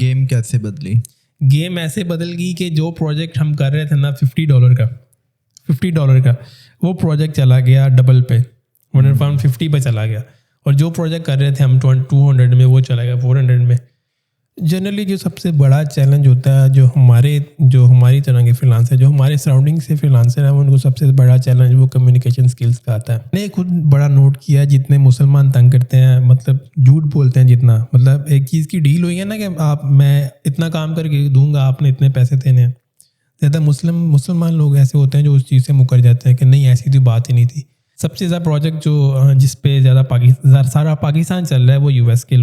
Game کیسے بدلی؟ Game ایسے بدل گئی کہ جو پروجیکٹ ہم کر رہے تھے نا $50 کا وہ پروجیکٹ چلا گیا ڈبل پہ 150 پہ چلا گیا, اور جو پروجیکٹ کر رہے تھے ہم 200 میں وہ چلا گیا 400 میں. جنرلی جو سب سے بڑا چیلنج ہوتا ہے جو ہماری طرح کے فریلانسر جو ہمارے سراؤنڈنگ سے فریلانسر ہیں ان کو سب سے بڑا چیلنج وہ کمیونیکیشن سکلز کا آتا ہے. میں نے خود بڑا نوٹ کیا جتنے مسلمان تنگ کرتے ہیں, مطلب جھوٹ بولتے ہیں جتنا, مطلب ایک چیز کی ڈیل ہوئی ہے نا کہ میں اتنا کام کر کے دوں گا, آپ نے اتنے پیسے دینے ہیں. زیادہ مسلمان لوگ ایسے ہوتے ہیں جو اس چیز سے مکر جاتے ہیں کہ نہیں ایسی تو بات ہی نہیں تھی. سب سے زیادہ پروجیکٹ جس پہ زیادہ سارا پاکستان چل رہا ہے وہ US کے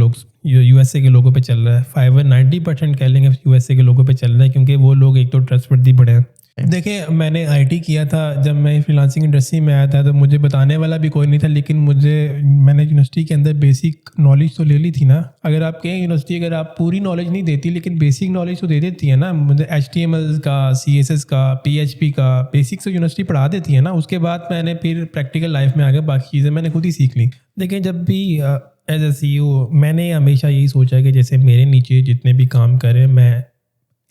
لوگوں پہ چل رہا ہے. 90% کہہ لیں گے USA کے لوگوں پہ چل رہا ہے, کیونکہ وہ لوگ ایک تو ٹرسٹ وردی بڑے ہیں. دیکھیں میں نے IT کیا تھا, جب میں فری لانسنگ انڈسٹری میں آیا تھا تو مجھے بتانے والا بھی کوئی نہیں تھا, لیکن میں نے یونیورسٹی کے اندر بیسک نالج تو لے لی تھی نا. اگر آپ کہیں یونیورسٹی اگر آپ پوری نالج نہیں دیتی لیکن بیسک نالج تو دے دیتی ہے نا, مجھے HTML کا CSS کا PHP کا بیسک سے یونیورسٹی پڑھا دیتی ہے نا. اس کے بعد میں نے پھر پریکٹیکل لائف میں آگے باقی چیزیں میں نے خود ہی سیکھ لی. دیکھیں جب بھی ایز اے CEO میں نے ہمیشہ یہی سوچا کہ جیسے میرے نیچے جتنے بھی کام کریں میں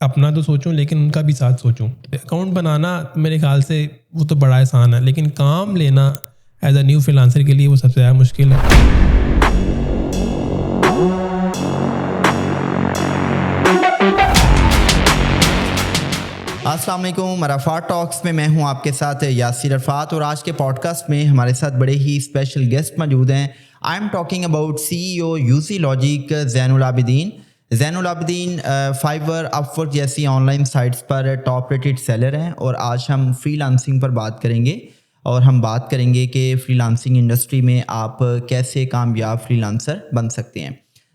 اپنا تو سوچوں لیکن ان کا بھی ساتھ سوچوں. اکاؤنٹ بنانا میرے خیال سے وہ تو بڑا آسان ہے, لیکن کام لینا ایز اے نیو فریلانسر کے لیے وہ سب سے زیادہ مشکل ہے. السلام علیکم, عرفات ٹاکس میں میں ہوں آپ کے ساتھ یاسر عرفات, اور آج کے پوڈ کاسٹ میں ہمارے ساتھ بڑے ہی اسپیشل گیسٹ موجود ہیں. I am talking about CEO UC Logic Zain ul Abideen. Fiverr Upwork جیسی آن لائن سائٹس پر ٹاپ ریٹڈ سیلر ہیں, اور آج ہم فری لانسنگ پر بات کریں گے, اور ہم بات کریں گے کہ فری لانسنگ انڈسٹری میں آپ کیسے کامیاب فری لانسر بن سکتے ہیں.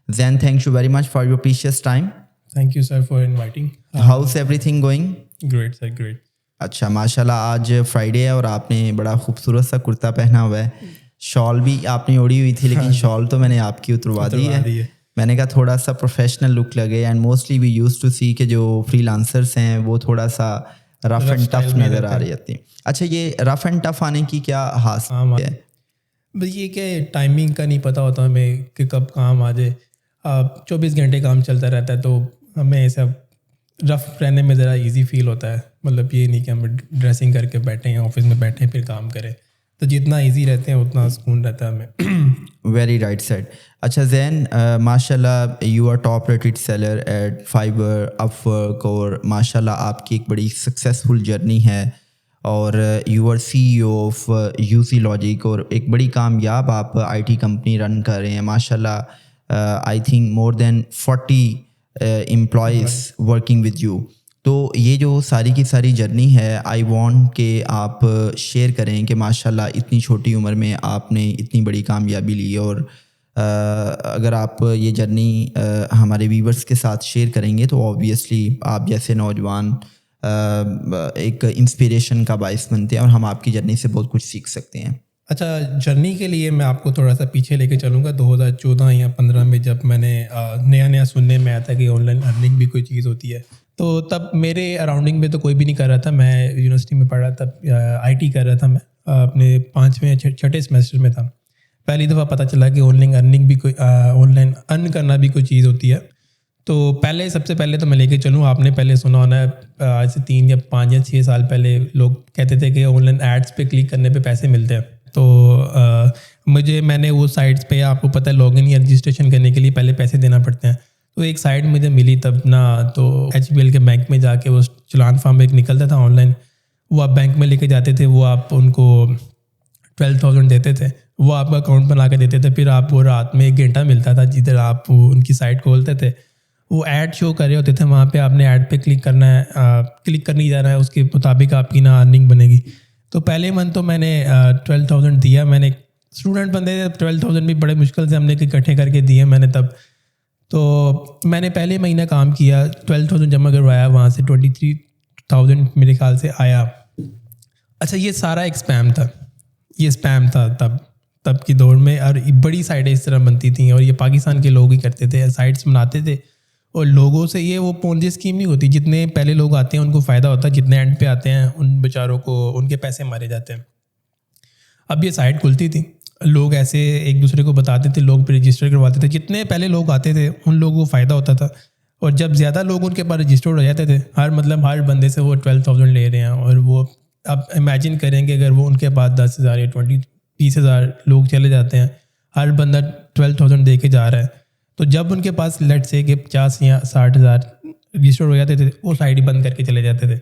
Zain, thank you very much for your precious time. Thank you sir for inviting. How's everything going? Great sir, great. اچھا, ماشاء اللہ. آج فرائیڈے ہے اور آپ نے بڑا خوبصورت سا کرتا پہنا ہوا ہے. شال بھی آپ نے اوڑی ہوئی تھی, لیکن شال تو میں نے آپ کی اتروا دی ہے. میں نے کہا تھوڑا سا پروفیشنل لک لگے, and mostly we use to see کہ جو فری لانسرس ہیں وہ تھوڑا سا رف اینڈ ٹف نظر آ رہی ہوتی ہیں. اچھا, یہ رف اینڈ ٹف آنے کی کیا حاصل ہے؟ بس یہ کہ ٹائمنگ کا نہیں پتہ ہوتا ہمیں کہ کب کام آ جائے. 24 گھنٹے کام چلتا رہتا ہے تو ہمیں ایسا رف رہنے میں ذرا ایزی فیل ہوتا ہے. مطلب یہ نہیں کہ ہم ڈریسنگ کر کے بیٹھے ہیں آفس میں بیٹھے پھر کام کریں, تو جتنا ایزی رہتے ہیں اتنا سکون رہتا ہے ہمیں. Very right said. اچھا زین, ماشاء اللہ you are top rated seller at Fiverr Upwork, اور ماشاء اللہ آپ کی ایک بڑی سکسیزفل جرنی ہے, اور you are CEO of UC Logic, اور ایک بڑی کامیاب آپ IT کمپنی رن کر رہے ہیں. ماشاء اللہ I think more than 40 employees working with you. تو یہ جو ساری کی ساری جرنی ہے, آئی وانٹ کہ آپ شیئر کریں کہ ماشاء اللہ اتنی چھوٹی عمر میں آپ نے اتنی بڑی کامیابی لی, اور اگر آپ یہ جرنی ہمارے ویورز کے ساتھ شیئر کریں گے تو آبویسلی آپ جیسے نوجوان ایک انسپریشن کا باعث بنتے ہیں, اور ہم آپ کی جرنی سے بہت کچھ سیکھ سکتے ہیں. اچھا, جرنی کے لیے میں آپ کو تھوڑا سا پیچھے لے کے چلوں گا. 2014 یا 15 میں جب میں نے نیا سننے میں آیا تھا کہ آن لائن ارننگ بھی کوئی چیز ہوتی ہے, تو تب میرے اراؤنڈنگ میں تو کوئی بھی نہیں کر رہا تھا. میں یونیورسٹی میں پڑھ رہا تھا, IT کر رہا تھا, میں اپنے 5ویں 6ٹھے سیمسٹر میں تھا. پہلی دفعہ پتہ چلا کہ آن لائن ارن کرنا بھی کوئی چیز ہوتی ہے. تو سب سے پہلے تو میں لے کے چلوں, آپ نے پہلے سنا ہونا ہے آج سے 3 یا 5 یا 6 سال پہلے لوگ کہتے تھے کہ آن لائن ایڈس پہ کلک کرنے پہ پیسے ملتے ہیں. تو میں نے وہ سائٹس پہ, آپ کو پتہ ہے لاگ ان یا رجسٹریشن کرنے کے لیے پہلے پیسے دینا پڑتے ہیں. تو ایک سائٹ مجھے ملی تب نا, تو HBL کے بینک میں جا کے وہ چلان فارم ایک نکلتا تھا آن لائن, وہ آپ بینک میں لے کے جاتے تھے, وہ آپ ان کو 12,000 دیتے تھے, وہ آپ کا اکاؤنٹ بنا کے دیتے تھے. پھر آپ کو رات میں 1 گھنٹہ ملتا تھا جدھر آپ ان کی سائٹ کھولتے تھے, وہ ایڈ شو کر رہے ہوتے تھے, وہاں پہ آپ نے ایڈ پہ کلک کرنا ہے, کلک کرنے جانا ہے, اس کے مطابق آپ کی نا ارننگ بنے گی. تو پہلے منتھ تو میں نے 12,000 دیا. میں نے اسٹوڈنٹ بندے تھے, 12,000 بھی بڑے مشکل سے ہم نے اکٹھے کر کے دیے میں نے تب. تو میں نے پہلے مہینہ کام کیا, 12,000 جمع کروایا, وہاں سے 23,000 میرے خیال سے آیا. اچھا, یہ سارا ایک اسپیم تھا, یہ اسپیم تھا تب کی دور میں, اور بڑی سائٹیں اس طرح بنتی تھیں, اور یہ پاکستان کے لوگ ہی کرتے تھے, سائٹس بناتے تھے, اور لوگوں سے یہ وہ پونجی اسکیم نہیں ہوتی. جتنے پہلے لوگ آتے ہیں ان کو فائدہ ہوتا ہے, جتنے اینڈ پہ آتے ہیں ان بیچاروں کو ان کے پیسے مارے جاتے ہیں. اب یہ سائٹ کھلتی تھی, لوگ ایسے ایک دوسرے کو بتاتے تھے, لوگ پہ رجسٹر کرواتے تھے, جتنے پہلے لوگ آتے تھے ان لوگوں کو فائدہ ہوتا تھا, اور جب زیادہ لوگ ان کے پاس رجسٹرڈ ہو جاتے تھے، ہر بندے سے وہ 12,000 لے رہے ہیں، اور وہ اب امیجن کریں کہ اگر وہ ان کے پاس 10,000 یا 20,000 لوگ چلے جاتے ہیں، ہر بندہ 12,000 دے کے جا رہا ہے، تو جب ان کے پاس لیٹ سے کہ 50 یا 60,000 رجسٹرڈ ہو جاتے تھے، وہ سائٹ ہی بند کر کے چلے جاتے تھے.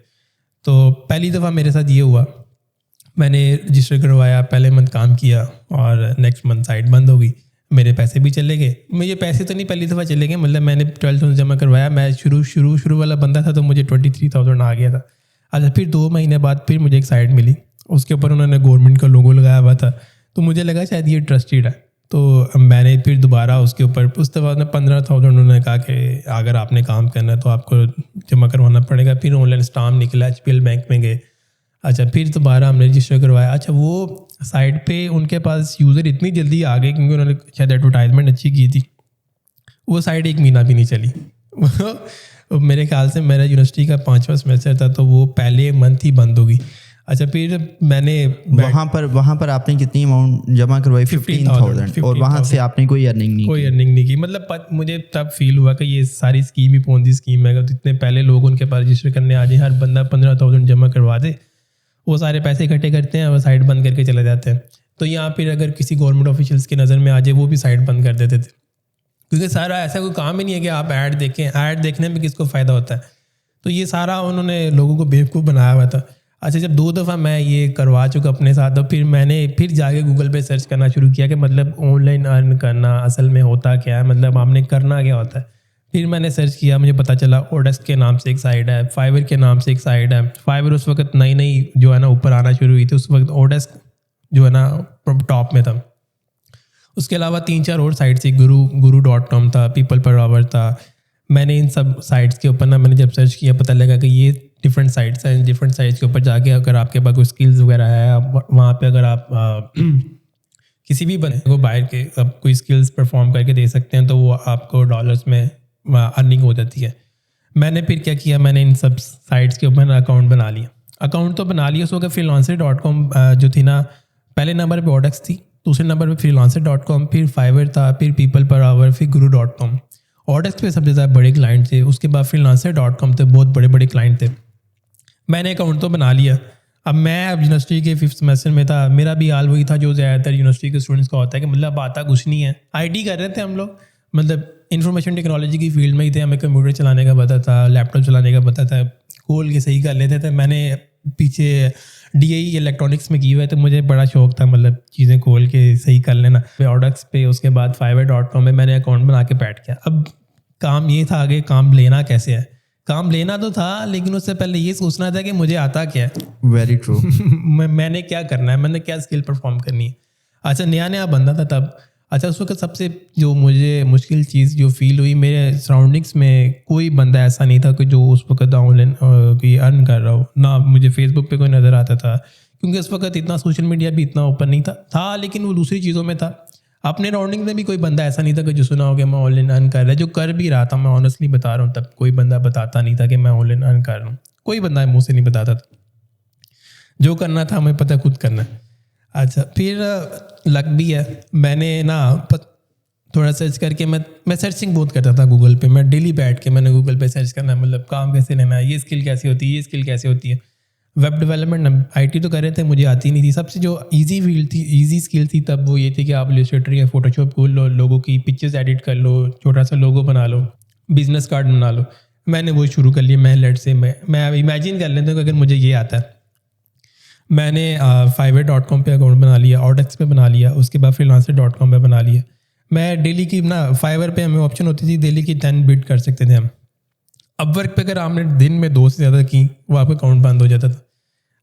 تو پہلی دفعہ میرے ساتھ یہ ہوا، میں نے رجسٹر کروایا، پہلے منتھ کام کیا اور نیکسٹ منتھ سائٹ بند ہو گئی، میرے پیسے بھی چلے گئے. مجھے پیسے تو نہیں پہلی دفعہ چلے گئے، مطلب میں نے 12,000 جمع کروایا، میں شروع والا بندہ تھا، تو مجھے 23,000 آ گیا تھا. اچھا پھر 2 مہینے بعد پھر مجھے ایک سائٹ ملی، اس کے اوپر انہوں نے گورنمنٹ کا لوگو لگایا ہوا تھا، تو مجھے لگا شاید یہ ٹرسٹیڈ ہے. تو میں نے پھر دوبارہ اس کے اوپر اس دفعہ 15,000 انہوں نے کہا کہ اگر آپ نے کام کرنا ہے تو آپ کو جمع کروانا پڑے گا. پھر آن لائن اسٹامپ نکلا، HPL بینک میں گئے. اچھا پھر دوبارہ ہم نے رجسٹر کروایا. اچھا وہ سائٹ پہ ان کے پاس یوزر اتنی جلدی آ گئے کیونکہ انہوں نے شاید ایڈورٹائزمنٹ اچھی کی تھی. وہ سائٹ 1 مہینہ بھی نہیں چلی. میرے خیال سے میرا یونیورسٹی کا 5واں سیمسٹر تھا، تو وہ پہلے منتھ ہی بند ہو گئی. اچھا پھر میں نے وہاں پر آپ نے کتنی اماؤنٹ جمع کروائی؟ 15,000. اور وہاں سے آپ نے کوئی ارننگ نہیں کی. مطلب مجھے تب فیل ہوا کہ یہ ساری اسکیم ہی پونزی اسکیم ہے. اتنے پہلے لوگ ان کے پاس رجسٹر کرنے آ جائیں، ہر بندہ 15,000 جمع کروا دے، وہ سارے پیسے اکٹھے کرتے ہیں، وہ سائٹ بند کر کے چلے جاتے ہیں. تو یہاں پھر اگر کسی گورنمنٹ آفیشلس کی نظر میں آ جائے، وہ بھی سائٹ بند کر دیتے تھے، کیونکہ سارا ایسا کوئی کام ہی نہیں ہے کہ آپ ایڈ دیکھیں. ایڈ دیکھنے میں کس کو فائدہ ہوتا ہے؟ تو یہ سارا انہوں نے لوگوں کو بیوقوف بنایا ہوا تھا. اچھا جب 2 دفعہ میں یہ کروا چکا اپنے ساتھ، تو پھر میں نے جا کے گوگل پہ سرچ کرنا شروع کیا کہ مطلب آن لائن ارن کرنا اصل میں ہوتا کیا ہے، مطلب آپ نے کرنا کیا ہوتا ہے. پھر میں نے سرچ کیا، مجھے پتہ چلا اوڈیسک کے نام سے ایک سائٹ ہے، فائور کے نام سے ایک سائٹ ہے. فائور اس وقت نئی جو ہے نا اوپر آنا شروع ہوئی تھی، اس وقت اوڈیسک جو ہے نا ٹاپ میں تھا. اس کے علاوہ 3-4 اور سائٹس تھی، guru.com تھا، پیپل پر آور تھا. میں نے ان سب سائٹس کے اوپر میں نے جب سرچ کیا، پتہ لگا کہ یہ ڈفرینٹ سائٹس ہیں. ڈفرینٹ سائٹس کے اوپر جا کے اگر آپ کے پاس کوئی اسکلز وغیرہ ہے، وہاں پہ اگر آپ کسی بھی بندے کو باہر کے کوئی اسکلز پرفارم کر کے دے سکتے ہیں، تو وہ آپ کو ڈالرز میں ارننگ ہو جاتی ہے. میں نے پھر کیا کیا، میں نے ان سب سائٹس کے اوپر اکاؤنٹ بنا لیا. اکاؤنٹ تو بنا لیا. اس وقت freelancer.com جو تھی نا، پہلے نمبر پہ اوڈیکس تھی، دوسرے نمبر پہ freelancer.com، پھر فائور تھا، پھر پیپل پر آور، پھر guru.com. اوڈیکس پہ سب سے زیادہ بڑے کلائنٹ تھے. اس کے بعد freelancer.com تھے، بہت بڑے کلائنٹ تھے. میں نے اکاؤنٹ تو بنا لیا. اب یونیورسٹی کے 5th سیمسٹر میں تھا. میرا بھی حال وہی تھا جو زیادہ تر یونیورسٹی کے اسٹوڈنٹس کا ہوتا ہے کہ مطلب آتا کچھ نہیں ہے. IT کر رہے تھے ہم لوگ، مطلب انفارمیشن ٹیکنالوجی کی فیلڈ میں ہی تھے. ہمیں کمپیوٹر چلانے کا پتہ تھا، لیپ ٹاپ چلانے کا پتہ تھا، کھول کے صحیح کر لیتے تھے. میں نے پیچھے DAE الیکٹرانکس میں کی ہوئے، تو مجھے بڑا شوق تھا مطلب چیزیں کھول کے صحیح کر لینا. اوڈیکس پہ اس کے بعد fiverr.com میں نے اکاؤنٹ بنا کے بیٹھ گیا. اب کام یہ تھا کہ کام لینا کیسے ہے. کام لینا تو تھا، لیکن اس سے پہلے یہ سوچنا تھا کہ مجھے آتا کیا ہے. Very true. میں نے کیا کرنا ہے، میں نے کیا اسکل پرفارم کرنی ہے. اچھا نیا بندہ تھا تب. اچھا اس وقت سب سے جو مجھے مشکل چیز جو فیل ہوئی، میرے سراؤنڈنگس میں کوئی بندہ ایسا نہیں تھا کہ جو اس وقت آن لائن کوئی ارن کر رہا ہو. نہ مجھے فیس بک پہ کوئی نظر آتا تھا، کیونکہ اس وقت اتنا سوشل میڈیا بھی اتنا اوپن نہیں تھا، لیکن وہ دوسری چیزوں میں تھا. اپنے راؤنڈنگ میں بھی کوئی بندہ ایسا نہیں تھا کہ جو سنا ہو کہ میں آن لائن ارن کر رہا ہے. جو کر بھی رہا تھا، میں آنیسٹلی بتا رہا ہوں، تب کوئی بندہ بتاتا نہیں تھا کہ میں آن لائن ارن کر رہا ہوں. کوئی بندہ منہ سے نہیں بتاتا تھا. جو کرنا تھا ہمیں پتہ خود کرنا. اچھا پھر لک بھی ہے. میں نے تھوڑا سرچ کر کے میں سرچنگ بہت کرتا تھا گوگل پہ. میں ڈیلی بیٹھ کے میں نے گوگل پہ سرچ کرنا ہے، مطلب کام کیسے لینا ہے، یہ اسکل کیسے ہوتی ہے، یہ اسکل کیسے ہوتی ہے. ویب ڈیولپمنٹ IT تو کر رہے تھے، مجھے آتی نہیں تھی. سب سے جو ایزی فیلڈ تھی، ایزی اسکل تھی تب، وہ یہ تھی کہ آپ السٹریٹر یا فوٹوشاپ کھول لو، لوگوں کی پکچرز ایڈٹ کر لو، چھوٹا سا لوگو بنا لو، بزنس کارڈ بنا لو. میں نے وہ شروع کر لیا. میں امیجن کر لیتا ہوں کہ اگر مجھے یہ آتا ہے. میں نے fiverr.com پہ اکاؤنٹ بنا لیا، اوڈیکس پہ بنا لیا، اس کے بعد freelancer.com پہ بنا لیا. میں ڈیلی کی فائور پہ ہمیں آپشن ہوتی تھی ڈیلی کی 10 بٹ کر سکتے تھے ہم. اب ورک پہ اگر آپ نے دن میں 2 سے زیادہ کی، وہ آپ کا اکاؤنٹ بند ہو جاتا تھا.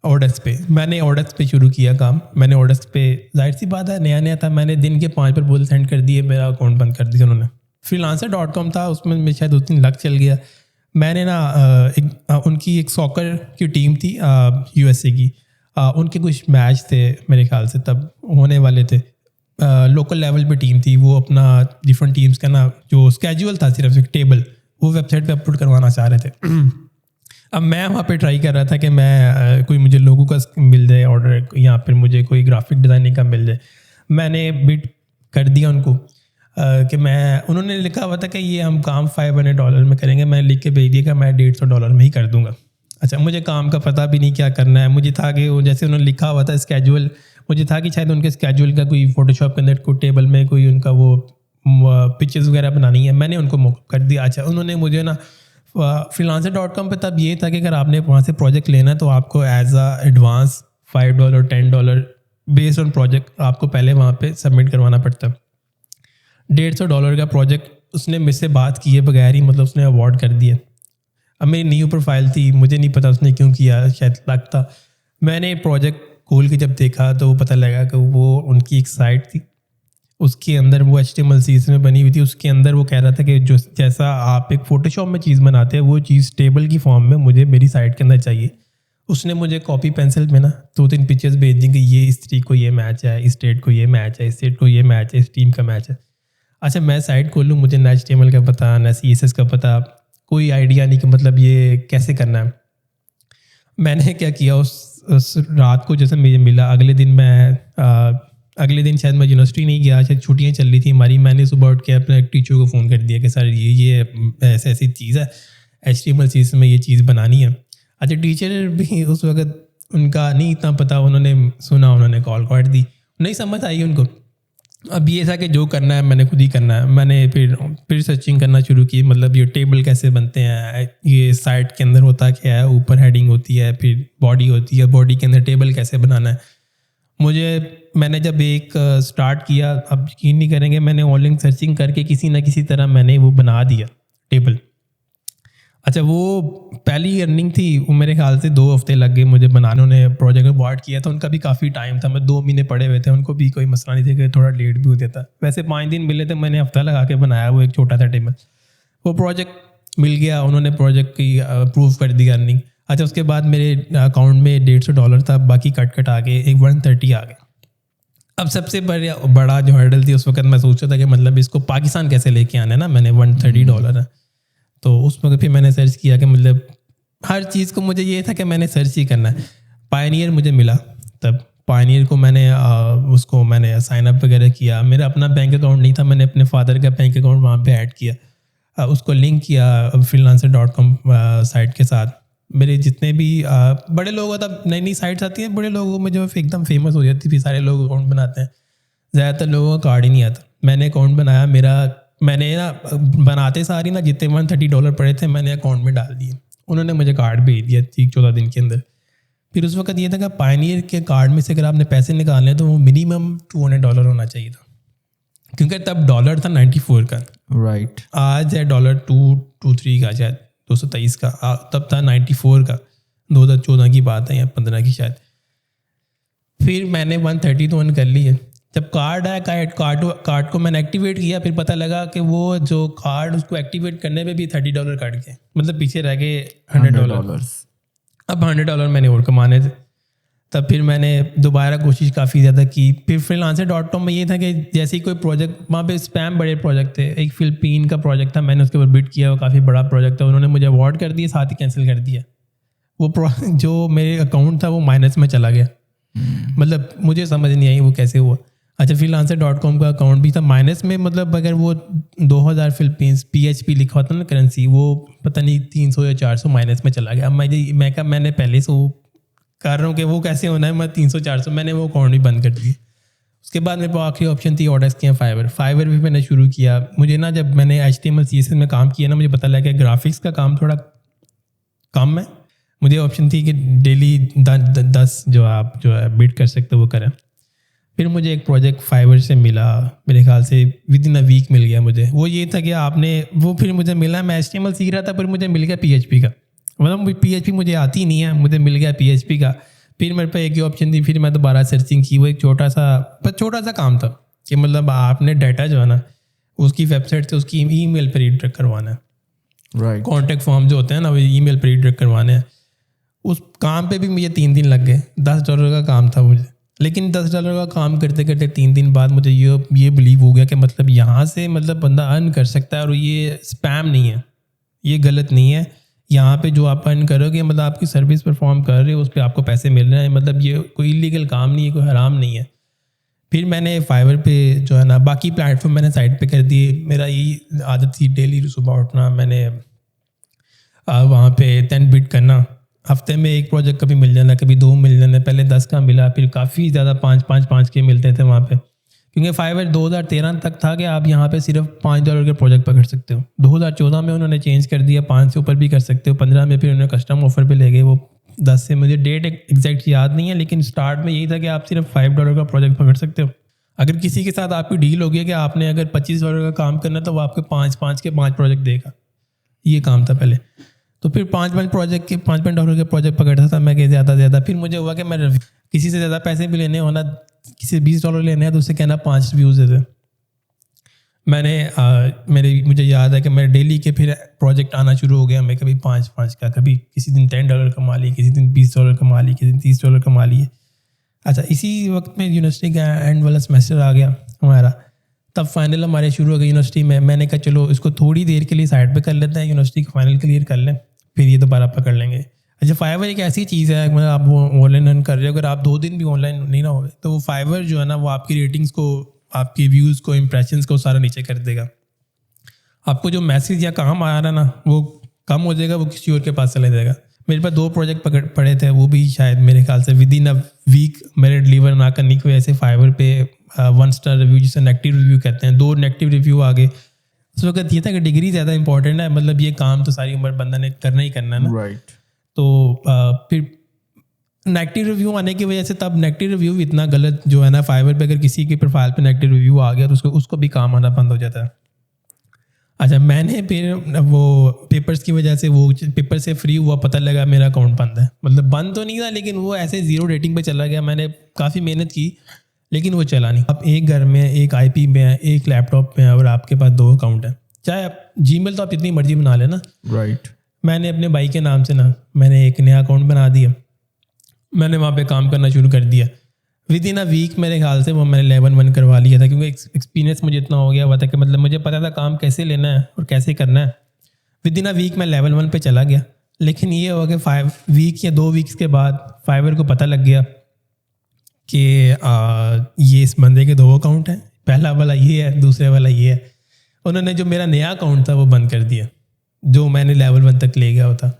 اوڈیکس پہ میں نے اوڈیکس پہ شروع کیا کام. میں نے اوڈیکس پہ، ظاہر سی بات ہے نیا تھا، میں نے دن کے 5 پرپوزل سینڈ کر دیے، میرا اکاؤنٹ بند کر دیا انہوں نے. freelancer.com تھا، اس میں شاید 2-3 لاکھ چل گیا. میں نے ان کی ایک ساکر کی ٹیم تھی USA کی، ان کے کچھ میچ تھے میرے خیال سے تب ہونے والے تھے. لوکل لیول پہ ٹیم تھی، وہ اپنا ڈفرینٹ ٹیمس کا جو اسکیجول تھا، صرف ایک ٹیبل، وہ ویب سائٹ پہ اپلوڈ کروانا چاہ رہے تھے. اب میں وہاں پہ ٹرائی کر رہا تھا کہ میں کوئی مجھے لوگوں کا مل جائے آرڈر، یا پھر مجھے کوئی گرافک ڈیزائننگ کا مل جائے. میں نے بٹ کر دیا ان کو. کہ انہوں نے لکھا ہوا تھا کہ یہ ہم کام $500 میں کریں گے. میں نے لکھ کے بھیج دیا کہ میں $150 میں ہی کر دوں گا. اچھا مجھے کام کا پتہ بھی نہیں کیا کرنا ہے. مجھے تھا کہ جیسے انہوں نے لکھا ہوا تھا اسکیجول, مجھے تھا کہ شاید ان کے اسکیجول کا کوئی فوٹوشاپ کے اندر کوئی ٹیبل میں کوئی ان کا وہ پکچرز وغیرہ بنانی ہے. میں نے ان کو موقع کر دیا. اچھا انہوں نے مجھے نا freelancer.com پہ تب یہ تھا کہ اگر آپ نے وہاں سے پروجیکٹ لینا ہے تو آپ کو as a advance $5 $10 based on project آپ کو پہلے وہاں پہ سبمٹ کروانا پڑتا ہے. $150 کا پروجیکٹ اس نے مجھ سے بات کیے بغیر ہی مطلب اس نے اوارڈ کر دیا. اب میری نیو پروفائل تھی, مجھے نہیں پتا اس نے کیوں کیا, شاید لگتا. میں نے پروجیکٹ کھول کے جب دیکھا تو وہ پتہ لگا کہ وہ ان کی ایک سائٹ تھی, اس کے اندر وہ HTML میں بنی ہوئی تھی. اس کے اندر وہ کہہ رہا تھا کہ جو جیسا آپ ایک فوٹوشاپ میں چیز بناتے ہیں وہ چیز ٹیبل کی فارم میں مجھے میری سائٹ کے اندر چاہیے. اس نے مجھے کاپی پینسل میں نا 2-3 پکچرز بھیج دیں کہ یہ اس طریق کو یہ میچ ہے, اس ڈیٹ کو یہ میچ ہے, اس ڈیٹ کو یہ میچ ہے, اس ٹیم کا میچ ہے. اچھا میں سائٹ کھول لوں, مجھے نہ HTML کا پتہ نہ CSS کا پتہ, کوئی آئیڈیا نہیں کہ مطلب یہ کیسے کرنا ہے. میں نے کیا کیا, اس رات کو جیسے مجھے ملا, اگلے دن شاید میں یونیورسٹی نہیں گیا, شاید چھٹیاں چل رہی تھیں ہماری. میں نے صبح اٹھ کے اپنے ٹیچر کو فون کر دیا کہ سر یہ ایسی چیز ہے, HTML میں یہ چیز بنانی ہے. اچھا ٹیچر بھی اس وقت ان کا نہیں اتنا پتہ, انہوں نے سنا, انہوں نے کال کاٹ دی, نہیں سمجھ آئی ان کو. اب یہ تھا کہ جو کرنا ہے میں نے خود ہی کرنا ہے. میں نے پھر سرچنگ کرنا شروع کی, مطلب یہ ٹیبل کیسے بنتے ہیں, یہ سائٹ کے اندر ہوتا کیا ہے, اوپر ہیڈنگ ہوتی ہے, پھر باڈی ہوتی ہے, باڈی کے اندر ٹیبل کیسے بنانا ہے. میں نے جب ایک سٹارٹ کیا, اب یقین نہیں کریں گے, میں نے آن لائن سرچنگ کر کے کسی نہ کسی طرح میں نے وہ بنا دیا ٹیبل. اچھا وہ پہلی ارننگ تھی, وہ میرے خیال سے 2 ہفتے لگ گئے مجھے بنانے. انہوں نے پروجیکٹ اوارڈ کیا تھا, ان کا بھی کافی ٹائم تھا, میں 2 مہینے پڑے ہوئے تھے, ان کو بھی کوئی مسئلہ نہیں تھا کہ تھوڑا لیٹ بھی ہوتا تھا. ویسے 5 دن ملے تھے, میں نے ہفتہ لگا کے بنایا وہ ایک چھوٹا سا ٹیبل. وہ پروجیکٹ مل گیا, انہوں نے پروجیکٹ کی اپروو کر دی ارننگ. اچھا اس کے بعد میرے اکاؤنٹ میں $150 تھا, باقی کٹ آ گئے, ایک 130 آ گئے. اب سب سے بڑا جو ہرڈل تھی اس وقت میں سوچا تھا کہ مطلب اس کو پاکستان کیسے لے کے آنا ہے نا. میں نے $130 ہے, تو اس وقت پھر میں نے سرچ کیا کہ مطلب ہر چیز کو مجھے یہ تھا کہ میں نے سرچ ہی کرنا ہے. پائنیئر مجھے ملا, تب پائنیئر کو میں نے سائن اپ وغیرہ کیا. میرا اپنا بینک اکاؤنٹ نہیں تھا, میں نے اپنے فادر کا بینک اکاؤنٹ وہاں پہ ایڈ کیا, اس کو لنک کیا freelancer.com سائٹ کے ساتھ. میرے جتنے بھی بڑے لوگ ہوتا, نئی سائٹس آتی ہیں, بڑے لوگوں میں جو ایک دم فیمس ہو جاتی پھر سارے لوگ اکاؤنٹ بناتے ہیں. زیادہ تر لوگوں کا کارڈ ہی نہیں آتا. میں نے اکاؤنٹ بنایا, میں نے نا بناتے ساری نا جتنے $130 پڑے تھے میں نے اکاؤنٹ میں ڈال دیے. انہوں نے مجھے کارڈ بھیج دیا 14 دن کے اندر. پھر اس وقت یہ تھا کہ پائنیئر کے کارڈ میں سے اگر آپ نے پیسے نکالنے تو وہ منیمم $200 ہونا چاہیے تھا, کیونکہ تب ڈالر تھا 94 کا. رائٹ. آج ہے $223 کا, شاید 223 کا, تب تھا 94 کا. 2014 کی بات ہے یا 15 کی شاید. پھر میں نے 130 تو کر لی ہے. جب کارڈ آیا, کارڈ کو میں نے ایکٹیویٹ کیا, پھر پتہ لگا کہ وہ جو کارڈ اس کو ایکٹیویٹ کرنے پہ بھی $30 کٹ گئے, مطلب پیچھے رہ گئے $100. اب $100 میں نے اور کمانے تھے. تب پھر میں نے دوبارہ کوشش کافی زیادہ کی. پھر freelancer.com میں یہ تھا کہ جیسے ہی کوئی پروجیکٹ, وہاں پہ اسپیم بڑے پروجیکٹ تھے. ایک فلپین کا پروجیکٹ تھا, میں نے اس کے اوپر بڈ کیا, وہ کافی بڑا پروجیکٹ تھا. انہوں نے مجھے اوارڈ کر دیا, ساتھ ہی کینسل کر دیا. وہ جو میرے اکاؤنٹ تھا وہ مائنس میں چلا گیا, مطلب مجھے سمجھ نہیں آئی وہ کیسے ہوا. اچھا freelancer.com کا اکاؤنٹ بھی تھا مائنس میں, مطلب اگر وہ 2000 فلپینس PHP لکھا ہوتا نا کرنسی, وہ پتہ نہیں 300 یا 400 مائنس میں چلا گیا. اب میں نے پہلے سے وہ کر رہا ہوں کہ وہ کیسے ہونا ہے, میں 300-400 میں نے وہ اکاؤنٹ بھی بند کر دی. اس کے بعد میرے پاس آخری آپشن تھی آڈیکس کی فائبر بھی میں نے شروع کیا. مجھے نا جب میں نے HTML CSS میں کام کیا نا, مجھے پتہ لگا کہ گرافکس کا کام تھوڑا کم ہے. مجھے آپشن تھی کہ ڈیلی 10 جو آپ جو ہے بٹ کر سکتے وہ کریں. پھر مجھے ایک پروجیکٹ فائبر سے ملا, میرے خیال سے ود ان اے ویک مل گیا مجھے. وہ یہ تھا کہ آپ نے وہ پھر مجھے ملا, میں HTML سیکھ رہا تھا, پھر مجھے مل گیا PHP کا. مطلب PHP مجھے آتی نہیں ہے, مجھے مل گیا PHP کا. پھر میرے پہ ایک ہی آپشن تھی, پھر میں دوبارہ سرچنگ کی. وہ ایک چھوٹا سا کام تھا کہ مطلب آپ نے ڈیٹا جو ہے نا اس کی ویب سائٹ سے اس کی ای میل پہ ریڈائریکٹ کروانا ہے. رائٹ. کانٹیکٹ فارم جو ہوتے ہیں نا وہ ای میل پہ ریڈائریکٹ کروانے ہیں. اس کام پہ بھی مجھے 3 دن لگ گئے. $10 کا کام تھا مجھے, لیکن $10 کا کام کرتے کرتے 3 دن بعد مجھے یہ بلیو ہو گیا کہ مطلب یہاں سے مطلب بندہ ارن کر سکتا ہے, اور یہ اسپیم نہیں ہے, یہ غلط نہیں ہے. یہاں پہ جو آپ ارن کرو گے, مطلب آپ کی سروس پرفارم کر رہے ہو, اس پہ آپ کو پیسے مل رہے ہیں. مطلب یہ کوئی ایلیگل کام نہیں ہے, کوئی حرام نہیں ہے. پھر میں نے فائور پہ جو ہے نا باقی پلیٹ فارم میں نے سائڈ پہ کر دیے. میرا یہی عادت تھی ڈیلی صبح اٹھنا, میں نے وہاں پہ 10 بٹ کرنا, ہفتے میں ایک پروجیکٹ کبھی مل جانا, کبھی 2 مل جانا. پہلے 10 کا ملا, پھر کافی زیادہ 5 کے ملتے تھے وہاں پہ, کیونکہ فائور 2013 تک تھا کہ آپ یہاں پہ صرف $5 کے پروجیکٹ پکڑ سکتے ہو. 2014 میں انہوں نے چینج کر دیا, 5 سے اوپر بھی کر سکتے ہو. 15 میں پھر انہوں نے کسٹم آفر پہ لے گئے, وہ 10 سے مجھے ڈیٹ ایگزیکٹ یاد نہیں ہے, لیکن اسٹارٹ میں یہی تھا کہ آپ صرف $5 کا پروجیکٹ پکڑ سکتے ہو. اگر کسی کے ساتھ آپ کی ڈیل ہوگی کہ آپ نے اگر $25 کا کام کرنا تو وہ آپ کے 5 کے 5 پروجیکٹ دے گا. یہ کام تھا پہلے. تو پھر 5 پروجیکٹ کے $5 کے پروجیکٹ پکڑتا تھا میں کہ زیادہ سے زیادہ. پھر مجھے ہوا کہ میں کسی سے زیادہ پیسے بھی لینے ہونا, کسی سے $20 لینے ہیں تو اسے کہنا 5 ریویوز دے دے. میں نے مجھے یاد ہے کہ میں ڈیلی کے پھر پروجیکٹ آنا شروع ہو گیا. میں کبھی 5 کا, کبھی کسی دن $10 کما لی, کسی دن $20 کما لی, کسی دن $30 کما لیے. اچھا, اسی وقت میں یونیورسٹی کا اینڈ والا سمیسٹر آ گیا ہمارا, تب فائنل ہمارے شروع ہو گئے یونیورسٹی میں. میں نے کہا چلو اس کو تھوڑی دیر کے لیے سائڈ پہ کر لیتے ہیں, یونیورسٹی کا فائنل کلیئر کر لیں, پھر یہ دوبارہ پکڑ لیں گے. اچھا, فائور ایک ایسی چیز ہے, مطلب آپ وہ آن لائن رن کر رہے ہو, اگر آپ 2 دن بھی آن لائن نہیں نہ ہوئے تو وہ فائور جو ہے نا وہ آپ کی ریٹنگس کو, آپ کی ویوز کو, امپریشنس کو سارا نیچے کر دے گا. آپ کو جو میسیج یا کام آ رہا ہے نا وہ کم ہو جائے گا, وہ کسی اور کے پاس چلے جائے گا. میرے پاس 2 پروجیکٹ پڑے تھے, وہ بھی شاید میرے خیال سے ود ان اے ویک میرے ڈلیور نہ کرنے کی وجہ سے فائور پہ 1 اسٹار ریویو, جسے نیگیٹو ریویو کہتے ہیں, 2 نیگیٹو ریویو آ گئے. اس وقت یہ تھا کہ ڈگری زیادہ امپورٹنٹ ہے, مطلب یہ کام تو ساری عمر بندہ نے کرنا ہی کرنا ہے نا. رائٹ. تو پھر نیگیٹو ریویو آنے کی وجہ سے, تب نیگیٹو ریویو اتنا غلط جو ہے نا فائور پہ اگر کسی کے پروفائل پہ نیگیٹو ریویو آ گیا تو اس کو بھی کام آنا بند ہو جاتا ہے. اچھا, میں نے پھر وہ پیپرس کی وجہ سے, وہ پیپر سے فری ہوا, پتہ لگا میرا اکاؤنٹ بند ہے. مطلب بند تو نہیں تھا لیکن وہ ایسے 0 ریٹنگ پہ چلا گیا. میں نے کافی محنت کی لیکن وہ چلا نہیں. آپ ایک گھر میں ایک آئی پی میں ہیں, ایک لیپ ٹاپ میں, اور آپ کے پاس 2 اکاؤنٹ ہیں, چاہے آپ جی میل تو آپ جتنی مرضی بنا لیں نا. رائٹ. میں نے اپنے بھائی کے نام سے نا میں نے ایک نیا اکاؤنٹ بنا دیا, میں نے وہاں پہ کام کرنا شروع کر دیا. ود ان اے ویک میرے خیال سے وہ میں نے لیول 1 کروا لیا تھا, کیونکہ ایکسپیرینس مجھے اتنا ہو گیا ہوا تھا کہ مطلب مجھے پتا تھا کام کیسے لینا ہے اور کیسے کرنا ہے. ود ان اے ویک میں لیول 1 پہ چلا گیا. لیکن یہ ہوا کہ 5 ویک یا 2 ویکس کے بعد فائور کو پتہ لگ گیا کہ یہ اس بندے کے 2 اکاؤنٹ ہیں, پہلا والا یہ ہے, دوسرے والا یہ ہے. انہوں نے جو میرا نیا اکاؤنٹ تھا وہ بند کر دیا, جو میں نے لیول 1 تک لے گیا ہوتا.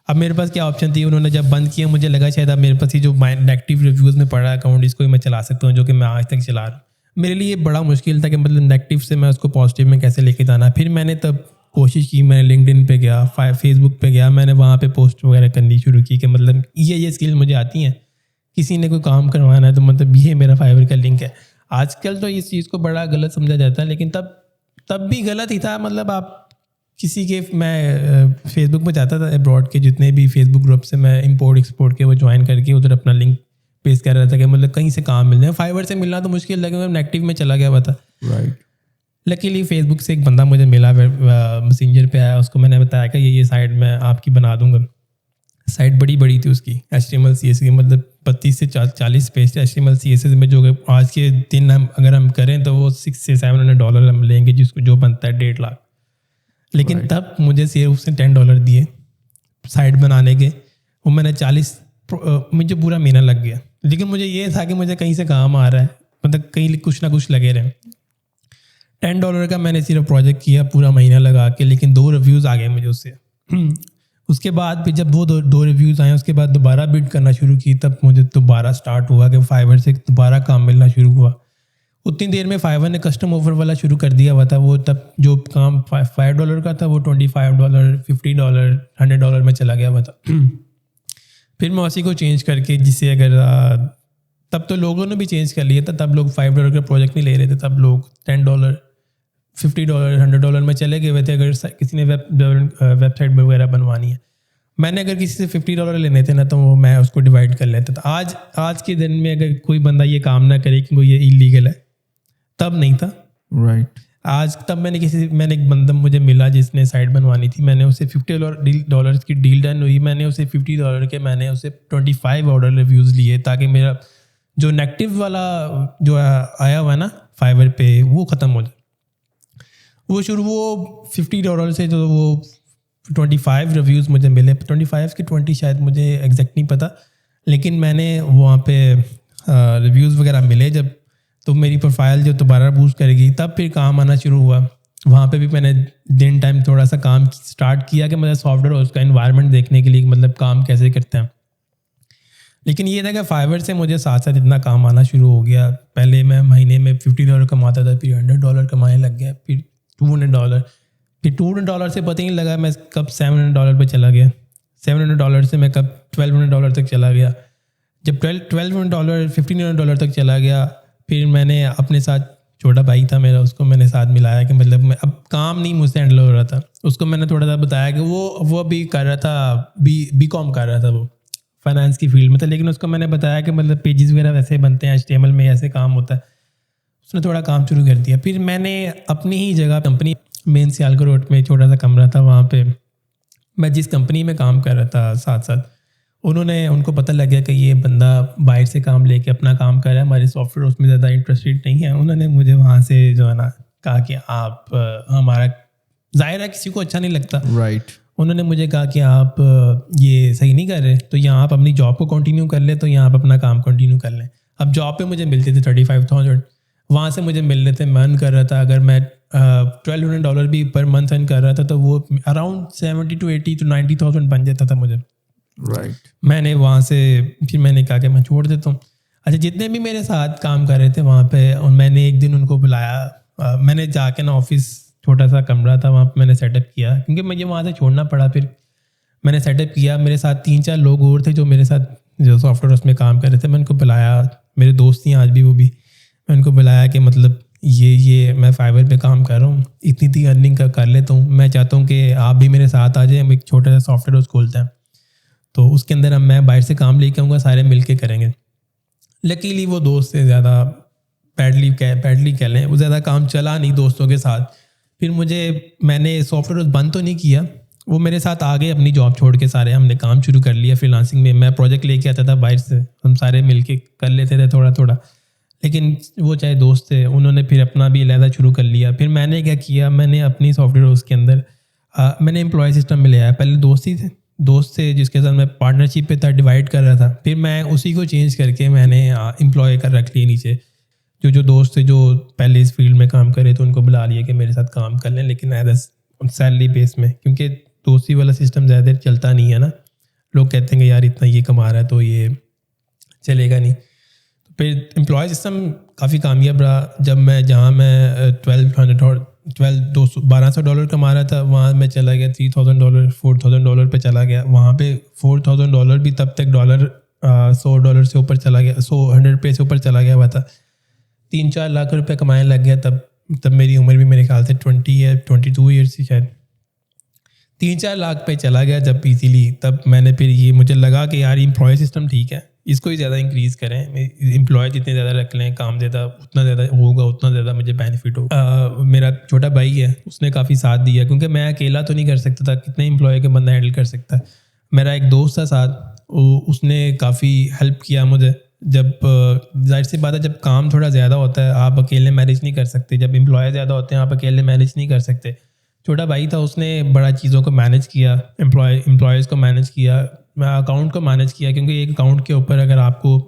اب میرے پاس کیا آپشن تھی, انہوں نے جب بند کیا مجھے لگا شاید اب میرے پاس یہ جو نیگیٹو ریویوز میں پڑا اکاؤنٹ اس کو ہی میں چلا سکتا ہوں, جو کہ میں آج تک چلا رہا ہوں. میرے لیے یہ بڑا مشکل تھا کہ مطلب نیگیٹو سے میں اس کو پازیٹیو میں کیسے لے کے جانا. پھر میں نے تب کوشش کی, میں نے لنکڈ ان پہ گیا, فیس بک پہ گیا, میں نے وہاں پہ پوسٹ وغیرہ کرنی شروع کی کہ مطلب یہ اسکل مجھے آتی ہیں, کسی نے کوئی کام کروانا ہے تو مطلب یہ میرا فائور کا لنک ہے. آج کل تو اس چیز کو بڑا غلط سمجھا جاتا ہے, لیکن تب بھی غلط ہی تھا. مطلب آپ کسی کے, میں فیس بک پہ جاتا تھا ابراڈ کے جتنے بھی فیس بک گروپ سے میں امپورٹ ایکسپورٹ کے وہ جوائن کر کے ادھر اپنا لنک پیش کر رہا تھا کہ مطلب کہیں سے کام مل جائے. فائور سے ملنا تو مشکل لگا, میں نیگیٹو میں چلا گیا ہوا تھا. رائٹ. لکیلی فیس بک سے ایک بندہ مجھے ملا, میسنجر پہ آیا, اس کو میں نے بتایا کہ یہ سائٹ میں آپ کی بنا دوں گا. سائٹ بڑی تھی اس کی, HTML CSS کی, مطلب 32 سے 40 پیج تھے HTML CSS میں, جو کہ آج کے دن اگر ہم کریں تو وہ $600 سے $700 ہم لیں گے, جس کو جو بنتا ہے 1.5 لاکھ. لیکن تب مجھے صرف اس نے $10 دیے سائٹ بنانے کے, وہ میں نے 40 مجھے پورا مہینہ لگ گیا. لیکن مجھے یہ تھا کہ مجھے کہیں سے کام آ رہا ہے, مطلب کہیں کچھ نہ کچھ لگے رہے. $10 کا میں نے صرف پروجیکٹ کیا پورا مہینہ لگا کے, لیکن 2 ریویوز آ گئے مجھے اس سے. اس کے بعد پھر جب وہ 2 ریویوز آئے, اس کے بعد دوبارہ بڈ کرنا شروع کی, تب مجھے دوبارہ اسٹارٹ ہوا کہ فائور سے دوبارہ کام ملنا شروع ہوا. اتنی دیر میں فائور نے کسٹم آفر والا شروع کر دیا ہوا تھا. وہ تب جو کام $5 کا تھا وہ $25, $50, $100 میں چلا گیا ہوا تھا. پھر میں اسی کو چینج کر کے, جس سے اگر تب تو لوگوں نے بھی چینج کر لیا تھا, تب لوگ $5 کا پروجیکٹ نہیں لے رہے تھے, تب لوگ $10, $50, $100 میں چلے گئے ہوئے تھے اگر کسی نے ویب سائٹ وغیرہ بنوانی ہے. میں نے اگر کسی سے $50 لینے تھے نا تو وہ میں اس کو ڈیوائڈ کر لیتا تھا. آج کے دن میں اگر کوئی بندہ یہ کام نہ کرے کیونکہ یہ ایلیگل ہے, تب نہیں تھا. رائٹ. آج تب میں نے ایک بندہ مجھے ملا جس نے سائٹ بنوانی تھی, میں نے اسے $50 کی ڈیل ڈن ہوئی, میں نے اسے $50 کے, میں نے اسے 25 آرڈر ریویوز لیے, تاکہ میرا جو نیگیٹو والا جو آیا ہوا ہے نا فائور پہ وہ ختم ہو جائے. وہ $50 سے جو وہ 25 ریویوز مجھے ملے, 25 کے 20 شاید, مجھے ایگزیکٹ نہیں پتہ, لیکن میں نے وہاں پہ ریویوز وغیرہ ملے جب, تو میری پروفائل جو دوبارہ بوسٹ کرے گی. تب پھر کام آنا شروع ہوا. وہاں پہ بھی میں نے دن ٹائم تھوڑا سا کام اسٹارٹ کیا کہ مطلب سافٹ ویئر اور اس کا انوائرمنٹ دیکھنے کے لیے مطلب کام کیسے کرتے ہیں. لیکن یہ تھا کہ فائیور سے مجھے ساتھ ساتھ اتنا کام آنا شروع ہو گیا. پہلے میں مہینے میں $50 کماتا تھا, پھر $100 کمانے لگ گیا, پھر $200, پھر $200 سے پتہ ہی نہیں لگا میں کب $700 پہ چلا گیا. $700 سے میں کب $1200 تک چلا گیا. جب $1200 $1500 تک چلا گیا, پھر میں نے اپنے ساتھ چھوٹا بھائی تھا میرا, اس کو میں نے ساتھ ملایا کہ مطلب میں اب کام نہیں مجھ سے ہینڈل ہو رہا تھا. اس کو میں نے تھوڑا سا بتایا کہ وہ بھی کر رہا تھا, بی کام کر رہا تھا, وہ فائنانس کی فیلڈ میں تھا. لیکن اس کو میں نے بتایا کہ مطلب پیجز وغیرہ ویسے بنتے ہیں, HTML میں ایسے کام ہوتا ہے. اس نے تھوڑا کام شروع کر دیا. پھر میں نے اپنی ہی جگہ کمپنی مین سیالکو روڈ میں چھوٹا سا کمرہ تھا, وہاں پہ میں جس کمپنی میں کام کر رہا تھا ساتھ ساتھ ان کو پتہ لگ گیا کہ یہ بندہ باہر سے کام لے کے اپنا کام کر رہا ہے, ہمارے سافٹ ویئر اس میں زیادہ انٹرسٹیڈ نہیں ہے. انہوں نے مجھے وہاں سے جو ہے نا کہا کہ آپ ہمارا, ظاہر ہے کسی کو اچھا نہیں لگتا, رائٹ. انہوں نے مجھے کہا کہ آپ یہ صحیح نہیں کر رہے, تو یہاں آپ اپنی جاب کو کنٹینیو کر لیں, تو یہاں آپ اپنا کام کنٹینیو کر لیں. اب جاب پہ مجھے ملتے تھے 35,000, وہاں سے مجھے مل رہے تھے, میں ارن کر رہا تھا, اگر میں $1,200 بھی پر منتھ ارن کر رہا تھا تو وہ اراؤنڈ 70 to 80 to 90,000 بن جاتا تھا مجھے. رائٹ. میں نے وہاں سے پھر میں نے کہا کہ میں چھوڑ دیتا ہوں. اچھا, جتنے بھی میرے ساتھ کام کر رہے تھے وہاں پہ, اور میں نے ایک دن ان کو بلایا, میں نے جا کے نا آفس, چھوٹا سا کمرہ تھا وہاں پہ میں نے سیٹ اپ کیا, کیونکہ مجھے وہاں سے چھوڑنا پڑا. پھر میں نے سیٹ اپ کیا, میرے ساتھ 3-4 لوگ اور تھے جو میرے ساتھ جو سافٹ ویئر اس میں کام کر رہے تھے. میں ان کو بلایا, میرے دوست ہیں آج بھی وہ بھی, میں ان کو بلایا کہ مطلب یہ میں فائیور پہ کام کر رہا ہوں, اتنی ارننگ کر لیتا ہوں, میں چاہتا ہوں کہ آپ بھی میرے ساتھ آ جائیں, ہم ایک چھوٹا سا سافٹ ویئر ہاؤس کھولتے ہیں, تو اس کے اندر میں باہر سے کام لے کے آؤں گا, سارے مل کے کریں گے. لکیلی وہ دوست سے زیادہ پیڈلی کہہ لیں, وہ زیادہ کام چلا نہیں دوستوں کے ساتھ. پھر میں نے سافٹ ویئر بند تو نہیں کیا, وہ میرے ساتھ آگے اپنی جاب چھوڑ کے سارے ہم نے کام شروع کر لیا فری لانسنگ میں. میں پروجیکٹ لے کے آتا تھا باہر سے, ہم سارے مل کے کر لیتے تھے تھوڑا تھوڑا. لیکن وہ چاہے دوست تھے, انہوں نے پھر اپنا بھی علیحدہ شروع کر لیا. پھر میں نے کیا کیا, میں نے اپنی سافٹ ویئر اس کے اندر میں نے امپلائی سسٹم میں لے آیا. پہلے دوست سے جس کے ساتھ میں پارٹنرشپ پہ تھا, ڈیوائڈ کر رہا تھا. پھر میں اسی کو چینج کر کے میں نے امپلائی کر رکھ لیے نیچے. جو دوست تھے جو پہلے اس فیلڈ میں کام کرے تو ان کو بلا لیا کہ میرے ساتھ کام کر لیں, لیکن ایز سیلری بیس میں, کیونکہ دوستی والا سسٹم زیادہ دیر چلتا نہیں ہے نا. لوگ کہتے ہیں کہ یار اتنا یہ کما رہا ہے تو یہ چلے گا نہیں. تو پھر امپلائی سسٹم کافی کامیاب رہا. جب میں جہاں میں $1,200 کما رہا تھا, وہاں میں چلا گیا $3,000 $4,000 پہ چلا گیا. وہاں پہ $4,000 بھی تب تک $100 سے اوپر چلا گیا, 100 سے اوپر چلا گیا ہوا تھا. 3-4 لاکھ روپے کمانے لگ گیا. تب میری عمر بھی میرے خیال سے 20 یا 22 ایئرس تھی شاید. 3-4 لاکھ پہ چلا گیا جب ایزیلی. تب میں نے پھر یہ مجھے لگا کہ یار امپلائی سسٹم ٹھیک ہے, اس کو ہی زیادہ انکریز کریں. امپلائی جتنے زیادہ رکھ لیں, کام زیادہ اتنا زیادہ ہوگا, اتنا زیادہ مجھے بینیفٹ ہوگا. میرا چھوٹا بھائی ہے, اس نے کافی ساتھ دیا, کیونکہ میں اکیلا تو نہیں کر سکتا تھا, کتنے امپلائی کے بندہ ہینڈل کر سکتا ہے. میرا ایک دوست تھا ساتھ, اس نے کافی ہیلپ کیا مجھے. جب ظاہر سی بات ہے, جب کام تھوڑا زیادہ ہوتا ہے آپ اکیلے مینیج نہیں کر سکتے. جب امپلائی زیادہ ہوتے ہیں آپ اکیلے مینیج نہیں کر سکتے. چھوٹا بھائی تھا, اس نے بڑا چیزوں کو مینیج کیا, امپلائیز کو مینیج کیا, اکاؤنٹ کو مینیج کیا. کیونکہ ایک اکاؤنٹ کے اوپر اگر آپ کو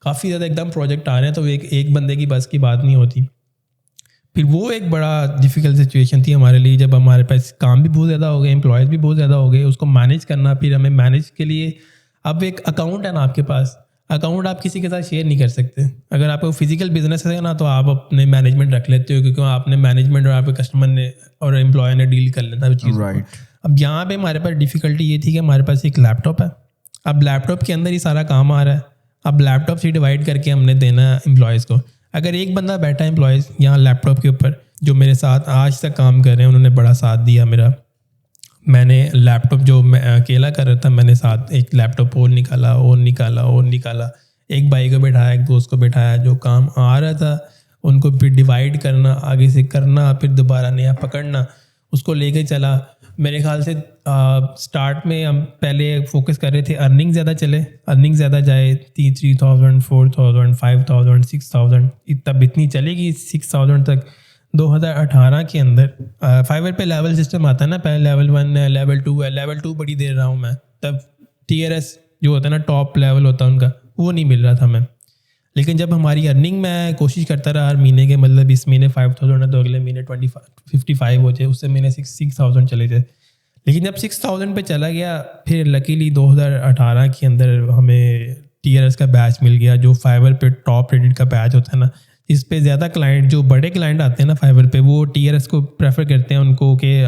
کافی زیادہ ایک دم پروجیکٹ آ رہے ہیں تو ایک بندے کی بس کی بات نہیں ہوتی. پھر وہ ایک بڑا ڈیفیکلٹ سچویشن تھی ہمارے لیے, جب ہمارے پاس کام بھی بہت زیادہ ہو گئے, امپلائیز بھی بہت زیادہ ہو گئے, اس کو مینیج کرنا. پھر ہمیں مینیج کے لیے اب ایک اکاؤنٹ ہے نا آپ کے پاس, اکاؤنٹ آپ کسی کے ساتھ شیئر نہیں کر سکتے. اگر آپ کو فزیکل بزنس ہے نا تو آپ اپنے مینجمنٹ رکھ لیتے ہو, کیونکہ آپ نے مینجمنٹ اور آپ کے کسٹمر نے اور امپلائی نے ڈیل کر لینا وہ چیز. اب یہاں پہ ہمارے پاس ڈیفیکلٹی یہ تھی کہ ہمارے پاس ایک لیپ ٹاپ ہے. اب لیپ ٹاپ کے اندر ہی سارا کام آ رہا ہے. اب لیپ ٹاپ سے ڈیوائڈ کر کے ہم نے دینا ہے امپلائیز کو. اگر ایک بندہ بیٹھا ہے امپلائیز یہاں لیپ ٹاپ کے اوپر, جو میرے ساتھ آج تک کام کر رہے ہیں, انہوں نے بڑا ساتھ دیا میرا. میں نے لیپ ٹاپ جو میں اکیلا کر رہا تھا, میں نے ساتھ ایک لیپ ٹاپ اور نکالا. ایک بھائی کو بٹھایا, ایک دوست کو بٹھایا, جو کام آ رہا تھا ان کو پھر ڈیوائڈ کرنا, آگے سے کرنا, پھر دوبارہ نیا پکڑنا, اس کو لے کے چلا. میرے خیال سے سٹارٹ میں ہم پہلے فوکس کر رہے تھے ارننگ زیادہ جائے, 3,000 4,000 5,000 6,000, تب اتنی چلے گی 6,000 تک. 2018 کے اندر فائیور پہ لیول سسٹم آتا ہے نا, پہلے لیول 1 ہے, لیول 2 ہے, لیول 2 بڑی دیر رہا ہوں میں. تب TRS جو ہوتا ہے نا ٹاپ لیول ہوتا ہے ان کا, وہ نہیں مل رہا تھا میں. لیکن جب ہماری ارننگ میں کوشش کرتا رہا ہر مہینے کے مطلب اس مہینے 5000 ہے تو اگلے مہینے 55 ہو جائے, اس سے مہینے 6000 چلے جائے. لیکن جب 6000 پہ چلا گیا پھر لکیلی 2018 کے اندر ہمیں TRS کا بیچ مل گیا, جو فائبر پہ ٹاپ ریٹڈ کا بیچ ہوتا ہے نا. اس پہ زیادہ کلائنٹ جو بڑے کلائنٹ آتے ہیں نا فائبر پہ, وہ TRS کو پریفر کرتے ہیں ان کو کہ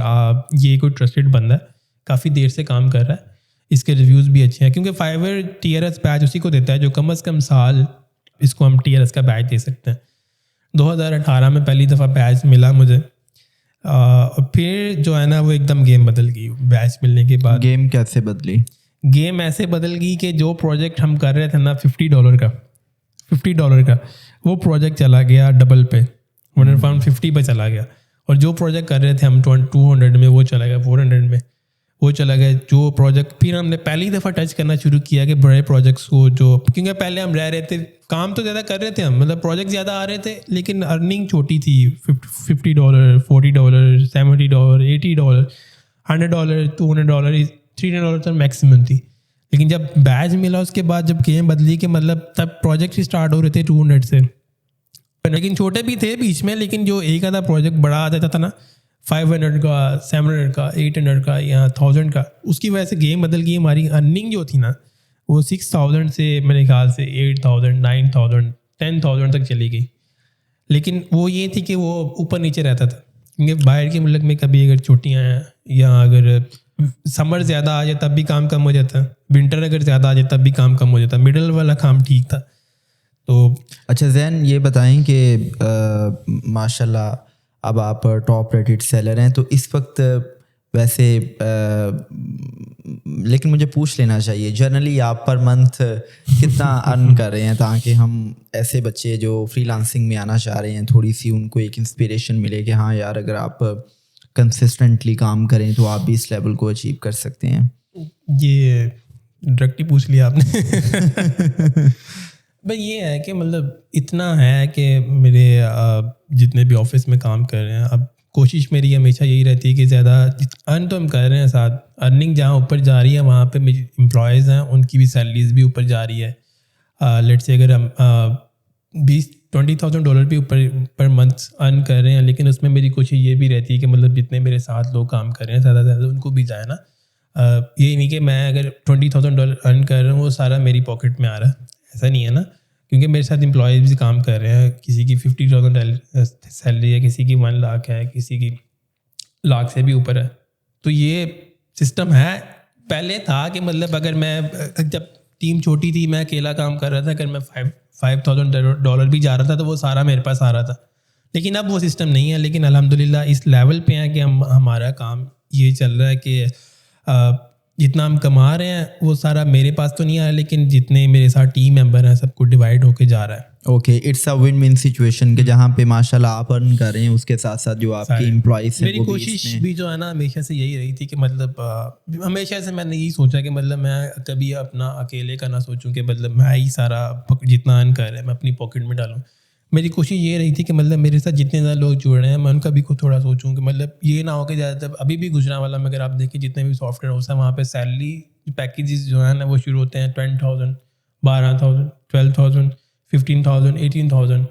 یہ کوئی ٹرسٹڈ بندہ ہے, کافی دیر سے کام کر رہا ہے, اس کے ریویوز بھی اچھے ہیں. کیونکہ فائبر TRS بیچ اسی کو دیتا ہے جو کم از کم سال اس کو ہم TRS کا بیچ دے سکتے ہیں. 2018 میں پہلی دفعہ بیچ ملا مجھے, پھر جو ہے نا وہ ایک دم گیم بدل گئی. بیچ ملنے کے بعد گیم کیسے بدلی؟ گیم ایسے بدل گئی کہ جو پروجیکٹ ہم کر رہے تھے نا $50 کا وہ پروجیکٹ چلا گیا ڈبل پہ, 150 پہ چلا گیا. اور جو پروجیکٹ کر رہے تھے ہم 200 میں وہ چلا گیا 400 میں وہ چلا گیا. جو پروجیکٹ پھر ہم نے پہلی دفعہ ٹچ کرنا شروع کیا کہ بڑے پروجیکٹس کو, جو کیونکہ پہلے ہم رہ رہے تھے, کام تو زیادہ کر رہے تھے ہم, مطلب پروجیکٹ زیادہ آ رہے تھے لیکن ارننگ چھوٹی تھی. $50 $40 $70 $80 $100 $200 $300 تک میکسیمم تھی. لیکن جب بیچ ملا اس کے بعد جب گیم بدلی کہ مطلب تب پروجیکٹ ہی اسٹارٹ ہو رہے تھے 200 سے, لیکن چھوٹے بھی تھے بیچ میں. لیکن جو ایک آدھا پروجیکٹ بڑا آ جاتا تھا نا 500 کا 700 کا 800 کا یا 1000 کا, اس کی وجہ سے گیم بدل گئی. ہماری ارننگ جو تھی نا وہ 6000 سے میرے خیال سے 8000 9000 10000 تک چلی گئی. لیکن وہ یہ تھی کہ وہ اوپر نیچے رہتا تھا, کیونکہ باہر کے ملک میں کبھی اگر چھٹیاں ہیں یا اگر سمر زیادہ آ جائے تب بھی کام کم ہو جاتا ہے, ونٹر اگر زیادہ آ جائے تب بھی کام کم ہو جاتا ہے. مڈل والا کام ٹھیک تھا. تو اچھا زین یہ بتائیں کہ ماشاء اللہ اب آپ ٹاپ ریٹڈ سیلر ہیں, تو اس وقت ویسے لیکن مجھے پوچھ لینا چاہیے جنرلی آپ پر منتھ کتنا ارن کر رہے ہیں, تاکہ ہم ایسے بچے جو فری لانسنگ میں آنا چاہ رہے ہیں تھوڑی سی ان کو ایک انسپریشن ملے کہ ہاں یار اگر آپ کنسسٹنٹلی کام کریں تو آپ بھی اس لیول کو اچیو کر سکتے ہیں. یہ ڈائریکٹ ہی پوچھ لیا آپ نے. بھائی یہ ہے کہ مطلب اتنا ہے کہ میرے جتنے بھی آفس میں کام کر رہے ہیں, اب کوشش میری ہمیشہ یہی رہتی ہے کہ زیادہ ارن تو ہم کر رہے ہیں, ساتھ ارننگ جہاں اوپر جا رہی ہے وہاں پہ میری امپلائیز ہیں ان کی بھی سیلریز بھی اوپر جا رہی ہے. لیٹ سے اگر ہم $20,000 بھی اوپر پر منتھ ارن کر رہے ہیں, لیکن اس میں میری کوشش یہ بھی رہتی ہے کہ مطلب جتنے میرے ساتھ لوگ کام کر رہے ہیں زیادہ سے زیادہ ان کو بھی جائے نا. یہ نہیں کہ میں اگر $20,000 ارن کر رہا ہوں وہ سارا میری پاکٹ میں آ رہا ہے, ایسا نہیں ہے نا. کیونکہ میرے ساتھ امپلائیز بھی کام کر رہے ہیں, کسی کی 50,000 سیلری ہے, کسی کی 1 لاکھ ہے, کسی کی لاکھ سے بھی اوپر ہے. تو یہ سسٹم ہے. پہلے تھا کہ مطلب اگر میں جب ٹیم چھوٹی تھی میں اکیلا کام کر رہا تھا, اگر میں $5,000 بھی جا رہا تھا تو وہ سارا میرے پاس آ رہا تھا. لیکن اب وہ سسٹم نہیں ہے. لیکن الحمدللہ اس لیول پہ ہیں کہ ہمارا کام یہ چل رہا ہے کہ جتنا ہم کما رہے ہیں وہ سارا میرے پاس تو نہیں آیا, لیکن جتنے میرے ساتھ ٹیم ممبر ہیں سب کو ڈیوائڈ ہو کے جا رہا ہے. Okay, it's a one one situation کہ جہاں پہ ماشاء اللہ آپ ارن کر رہے ہیں اس کے ساتھ ساتھ جو آپ کے امپلائیز ہیں. میری کوشش بھی جو ہے نا ہمیشہ سے یہی رہی تھی کہ مطلب ہمیشہ سے میں نے یہی سوچا کہ مطلب میں کبھی اپنا اکیلے کا نہ سوچوں کہ مطلب میں ہی سارا جتنا ارن کر رہا ہے میں اپنی پاکٹ میں ڈالوں. میری کوشش یہ رہی تھی کہ مطلب میرے ساتھ جتنے زیادہ لوگ جڑ رہے ہیں میں ان کا بھی خود تھوڑا سوچوں کہ مطلب یہ نہ ہو کہ زیادہ تر ابھی بھی گجرانوالہ میں اگر آپ دیکھیں جتنے بھی سافٹ ویئر ہاؤس ہیں وہاں پہ سیلری پیکیجز جو ہیں نا وہ شروع ہوتے ہیں 10,000 12,000 12,000 15,000 18,000.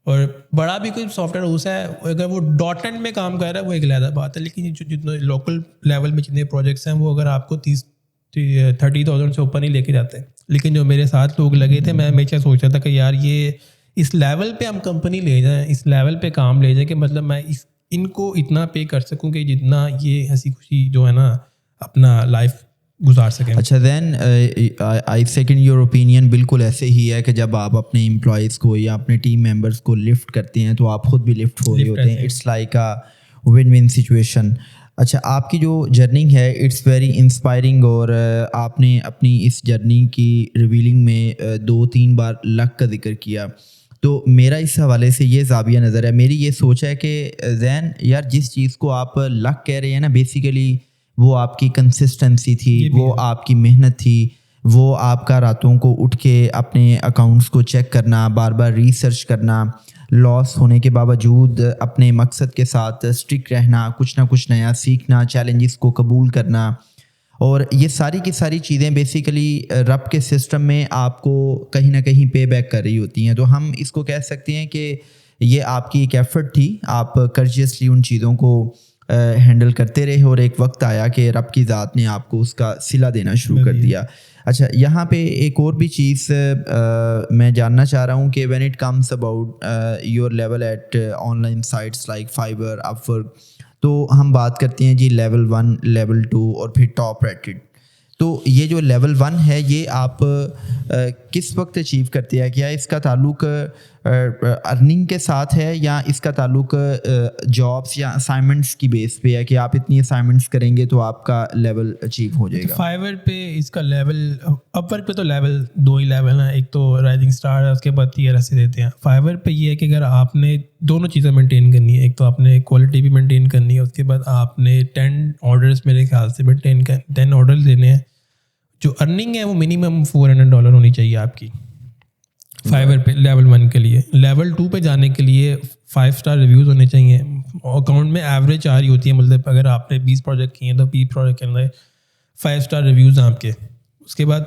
اور بڑا بھی کوئی سافٹ ویئر ہاؤس ہے اگر وہ .NET میں کام کر رہا ہے وہ ایک علیحدہ بات ہے, لیکن جتنے لوکل لیول میں جتنے پروجیکٹس ہیں وہ اگر آپ کو 30,000 سے اوپر نہیں لے کے جاتے. لیکن جو میرے ساتھ لوگ لگے تھے میں ہمیشہ سوچ رہا تھا کہ یار یہ اس لیول پہ ہم کمپنی لے جائیں, اس لیول پہ کام لے جائیں کہ مطلب میں ان کو اتنا پے کر سکوں کہ جتنا یہ ہنسی خوشی جو ہے نا اپنا لائف گزار سکیں. اچھا دین آئی سیکنڈ یور اوپینین, بالکل ایسے ہی ہے کہ جب آپ اپنے امپلائیز کو یا اپنے ٹیم ممبرس کو لفٹ کرتے ہیں تو آپ خود بھی لفٹ ہو رہے ہوتے ہیں. It's like a one one situation. اچھا آپ کی جو جرنی ہے اٹس ویری انسپائرنگ, اور آپ نے اپنی اس جرنی کی ریویلنگ میں 2-3 بار لک کا ذکر کیا. تو میرا اس حوالے سے یہ زاویہ نظر ہے, میری یہ سوچ ہے کہ زین یار جس چیز کو آپ لک کہہ رہے ہیں نا بیسیکلی وہ آپ کی کنسسٹنسی تھی, وہ آپ کی محنت تھی, وہ آپ کا راتوں کو اٹھ کے اپنے اکاؤنٹس کو چیک کرنا, بار بار ریسرچ کرنا, لاس ہونے کے باوجود اپنے مقصد کے ساتھ اسٹک رہنا, کچھ نہ کچھ نیا سیکھنا, چیلنجز کو قبول کرنا, اور یہ ساری کی ساری چیزیں بیسیکلی رب کے سسٹم میں آپ کو کہیں نہ کہیں پے بیک کر رہی ہوتی ہیں. تو ہم اس کو کہہ سکتے ہیں کہ یہ آپ کی ایک ایفرٹ تھی, آپ کرجیسلی ان چیزوں کو ہینڈل کرتے رہے اور ایک وقت آیا کہ رب کی ذات نے آپ کو اس کا صلہ دینا شروع کر دیا. اچھا, یہاں پہ ایک اور بھی چیز میں جاننا چاہ رہا ہوں کہ when it comes about your level at online sites like Fiverr, Upwork, تو ہم بات کرتے ہیں جی لیول 1, لیول 2 اور پھر ٹاپ ریٹڈ. تو یہ جو لیول 1 ہے یہ آپ کس وقت اچیو کرتے ہیں؟ کیا اس کا تعلق ارننگ کے ساتھ ہے یا اس کا تعلق جابس یا اسائنمنٹس کی بیس پہ ہے کہ آپ اتنی اسائنمنٹس کریں گے تو آپ کا لیول اچیو ہو جائے گا؟ فائیور پہ اس کا لیول, اپ ورک پہ تو لیول 2 ہی لیول ہیں, ایک تو رائزنگ اسٹار ہے, اس کے بعد ٹیئر ایسے دیتے ہیں. فائیور پہ یہ ہے کہ اگر آپ نے دونوں چیزیں مینٹین کرنی ہے, ایک تو آپ نے کوالٹی بھی مینٹین کرنی ہے, اس کے بعد آپ نے 10 آرڈرس میرے خیال سے 10 آرڈر لینے ہیں. جو ارننگ ہے وہ منیمم $400 ہونی چاہیے آپ کی فائیور پہ لیول 1 کے لیے. لیول 2 پہ جانے کے لیے 5 اسٹار ریویوز ہونے چاہیے. اکاؤنٹ میں ایوریج آ رہی ہوتی ہے, مطلب اگر آپ نے 20 پروجیکٹ کیے ہیں تو 20 پروجیکٹ کے اندر 5 اسٹار ریویوز ہیں آپ کے. اس کے بعد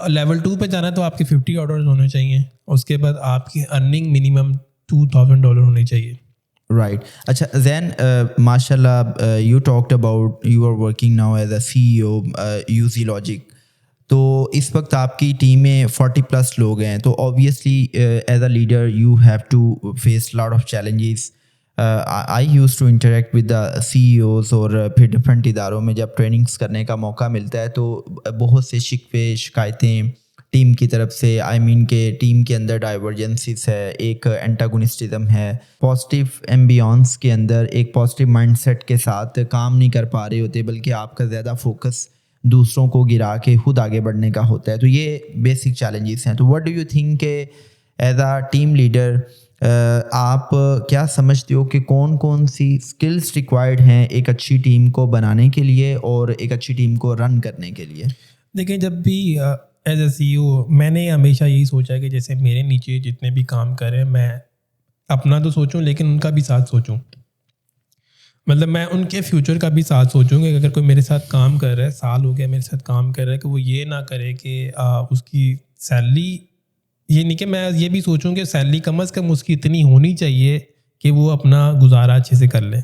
لیول 2 پہ جانا ہے تو آپ کے 50 آرڈرز ہونے چاہیے. اس کے بعد آپ کی ارننگ منیمم $2,000 ہونی چاہیے. رائٹ. اچھا زین, ماشاء اللہ you talked about you are working now as a CEO UZ Logic. تو اس وقت آپ کی ٹیم میں 40+ لوگ ہیں, تو obviously as a leader you have to face lot of challenges. I used to interact with the CEOs, اور پھر ڈفرینٹ اداروں میں جب ٹریننگس کرنے کا موقع ملتا ہے تو بہت سے شکوے شکایتیں ٹیم کی طرف سے, آئی مین کہ ٹیم کے اندر ڈائیورجنسیز ہے, ایک اینٹاگونسٹزم ہے, پازیٹیو ایمبیونس کے اندر ایک پازیٹیو مائنڈ سیٹ کے ساتھ کام نہیں کر پا رہے ہوتے, بلکہ آپ کا زیادہ فوکس دوسروں کو گرا کے خود آگے بڑھنے کا ہوتا ہے. تو یہ بیسک چیلنجز ہیں. تو واٹ ڈو یو تھنک کہ ایز اے ٹیم لیڈر آپ کیا سمجھتے ہو کہ کون کون سی اسکلس ریکوائرڈ ہیں ایک اچھی ٹیم کو بنانے کے لیے اور ایک اچھی ٹیم کو رن کرنے کے لیے؟ دیکھیں, جب بھی ایز اے CEO میں نے ہمیشہ یہی سوچا ہے کہ جیسے میرے نیچے جتنے بھی کام کر رہے ہیں, میں اپنا تو سوچوں لیکن ان کا بھی ساتھ سوچوں. مطلب میں ان کے فیوچر کا بھی ساتھ سوچوں کہ اگر کوئی میرے ساتھ کام کر رہا ہے, سال ہو گیا میرے ساتھ کام کر رہا ہے, کہ وہ یہ نہ کرے کہ اس کی سیلری, یہ نہیں کہ میں یہ بھی سوچوں کہ سیلری کم از کم اس کی اتنی ہونی چاہیے کہ وہ اپنا گزارا اچھے سے کر لے.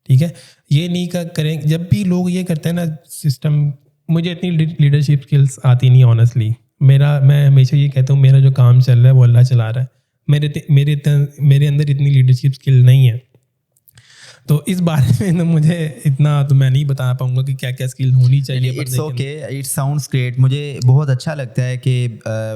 ٹھیک ہے, یہ نہیں کریں. جب بھی لوگ یہ کرتے ہیں نا سسٹم, مجھے اتنی لیڈرشپ اسکلس آتی نہیں آنیسٹلی. میں ہمیشہ یہ کہتا ہوں میرا جو کام چل رہا ہے وہ اللہ چلا رہا ہے, میرے اندر اتنی لیڈرشپ اسکل نہیں ہے. تو اس بارے میں مجھے اتنا تو میں نہیں بتا پاؤں گا کہ کیا کیا اسکل ہونی چاہیے. It's okay, it sounds great. مجھے بہت اچھا لگتا ہے کہ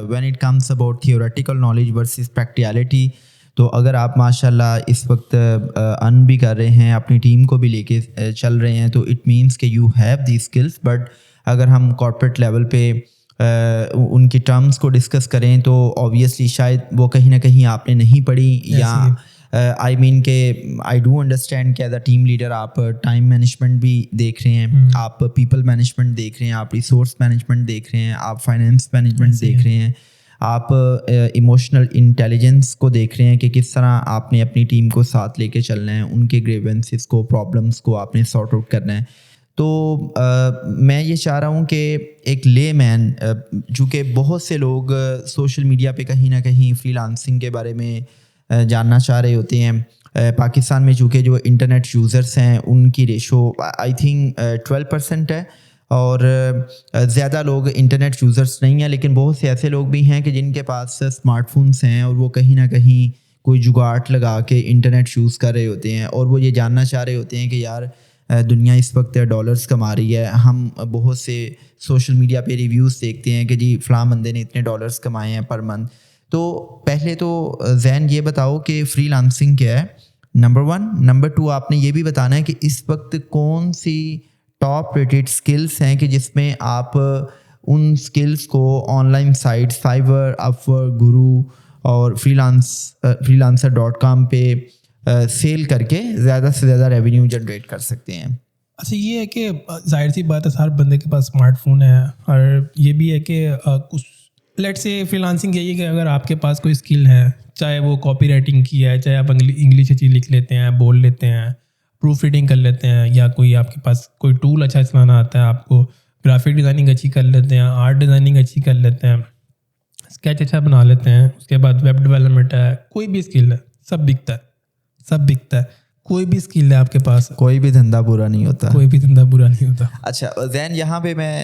when it comes about theoretical knowledge versus practicality, تو اگر آپ ماشاء اللہ اس وقت ارن بھی کر رہے ہیں, اپنی ٹیم کو بھی لے کے چل رہے ہیں, تو اٹ مینس کہ you have the skills. But اگر ہم کارپوریٹ لیول پہ ان کی ٹرمز کو ڈسکس کریں تو اوبیسلی شاید وہ کہیں نہ کہیں آپ نے نہیں پڑھی, یا آئی مین کہ آئی ڈو انڈرسٹینڈ کہ ایز اے ٹیم لیڈر آپ ٹائم مینجمنٹ بھی دیکھ رہے ہیں, آپ پیپل مینجمنٹ دیکھ رہے ہیں, آپ ریسورس مینجمنٹ دیکھ رہے ہیں, آپ فائنینس مینجمنٹ دیکھ رہے ہیں, آپ ایموشنل انٹیلیجنس کو دیکھ رہے ہیں کہ کس طرح آپ نے اپنی ٹیم کو ساتھ لے کے چلنا ہے, ان کے گریونسز کو, پرابلمس کو آپ نے سارٹ آؤٹ کرنا ہے. تو میں یہ چاہ رہا ہوں کہ ایک لے مین, چونکہ بہت سے لوگ سوشل میڈیا پہ کہیں نہ کہیں فری لانسنگ کے بارے میں جاننا چاہ رہے ہوتے ہیں. پاکستان میں چونکہ جو انٹرنیٹ یوزرس ہیں ان کی ریشو آئی تھنک 12% ہے, اور زیادہ لوگ انٹرنیٹ یوزرس نہیں ہیں, لیکن بہت سے ایسے لوگ بھی ہیں کہ جن کے پاس اسمارٹ فونس ہیں اور وہ کہیں نہ کہیں کوئی جگاڑ لگا کے انٹرنیٹ یوز کر رہے ہوتے ہیں, اور وہ یہ جاننا چاہ رہے ہوتے ہیں کہ یار دنیا اس وقت ڈالرز کما رہی ہے. ہم بہت سے سوشل میڈیا پہ ریویوز دیکھتے ہیں کہ جی فلاں بندے نے اتنے ڈالرز کمائے ہیں پر منتھ. تو پہلے تو زین یہ بتاؤ کہ فری لانسنگ کیا ہے, نمبر 1. نمبر 2, آپ نے یہ بھی بتانا ہے کہ اس وقت کون سی ٹاپ ریٹڈ اسکلس ہیں کہ جس میں آپ ان اسکلس کو online site Fiverr, Upwork, Guru اور freelancer.com پہ سیل کر کے زیادہ سے زیادہ ریونیو جنریٹ کر سکتے ہیں. اچھا, یہ ہے کہ ظاہر سی بات ہے ہر بندے کے پاس اسمارٹ فون ہے, اور یہ بھی ہے کہ کچھ لیٹ سے فری لانسنگ یہی ہے کہ اگر آپ کے پاس کوئی اسکل ہے, چاہے وہ کاپی رائٹنگ کی ہے, چاہے آپ انگلش اچھی لکھ لیتے ہیں, بول لیتے ہیں, پروف ریڈنگ کر لیتے ہیں, یا کوئی آپ کے پاس کوئی ٹول اچھا چلانا آتا ہے آپ کو, گرافک ڈیزائننگ اچھی کر لیتے ہیں, آرٹ ڈیزائننگ اچھی کر لیتے ہیں, اسکیچ اچھا بنا لیتے ہیں, اس کے بعد ویب ڈیولپمنٹ ہے, کوئی بھی اسکل ہے, سب بکتا ہے, سب بکتا ہے. کوئی بھی اسکل ہے آپ کے پاس, کوئی بھی دھندا برا نہیں ہوتا, کوئی بھی دھندا برا نہیں ہوتا. اچھا زین, یہاں پہ میں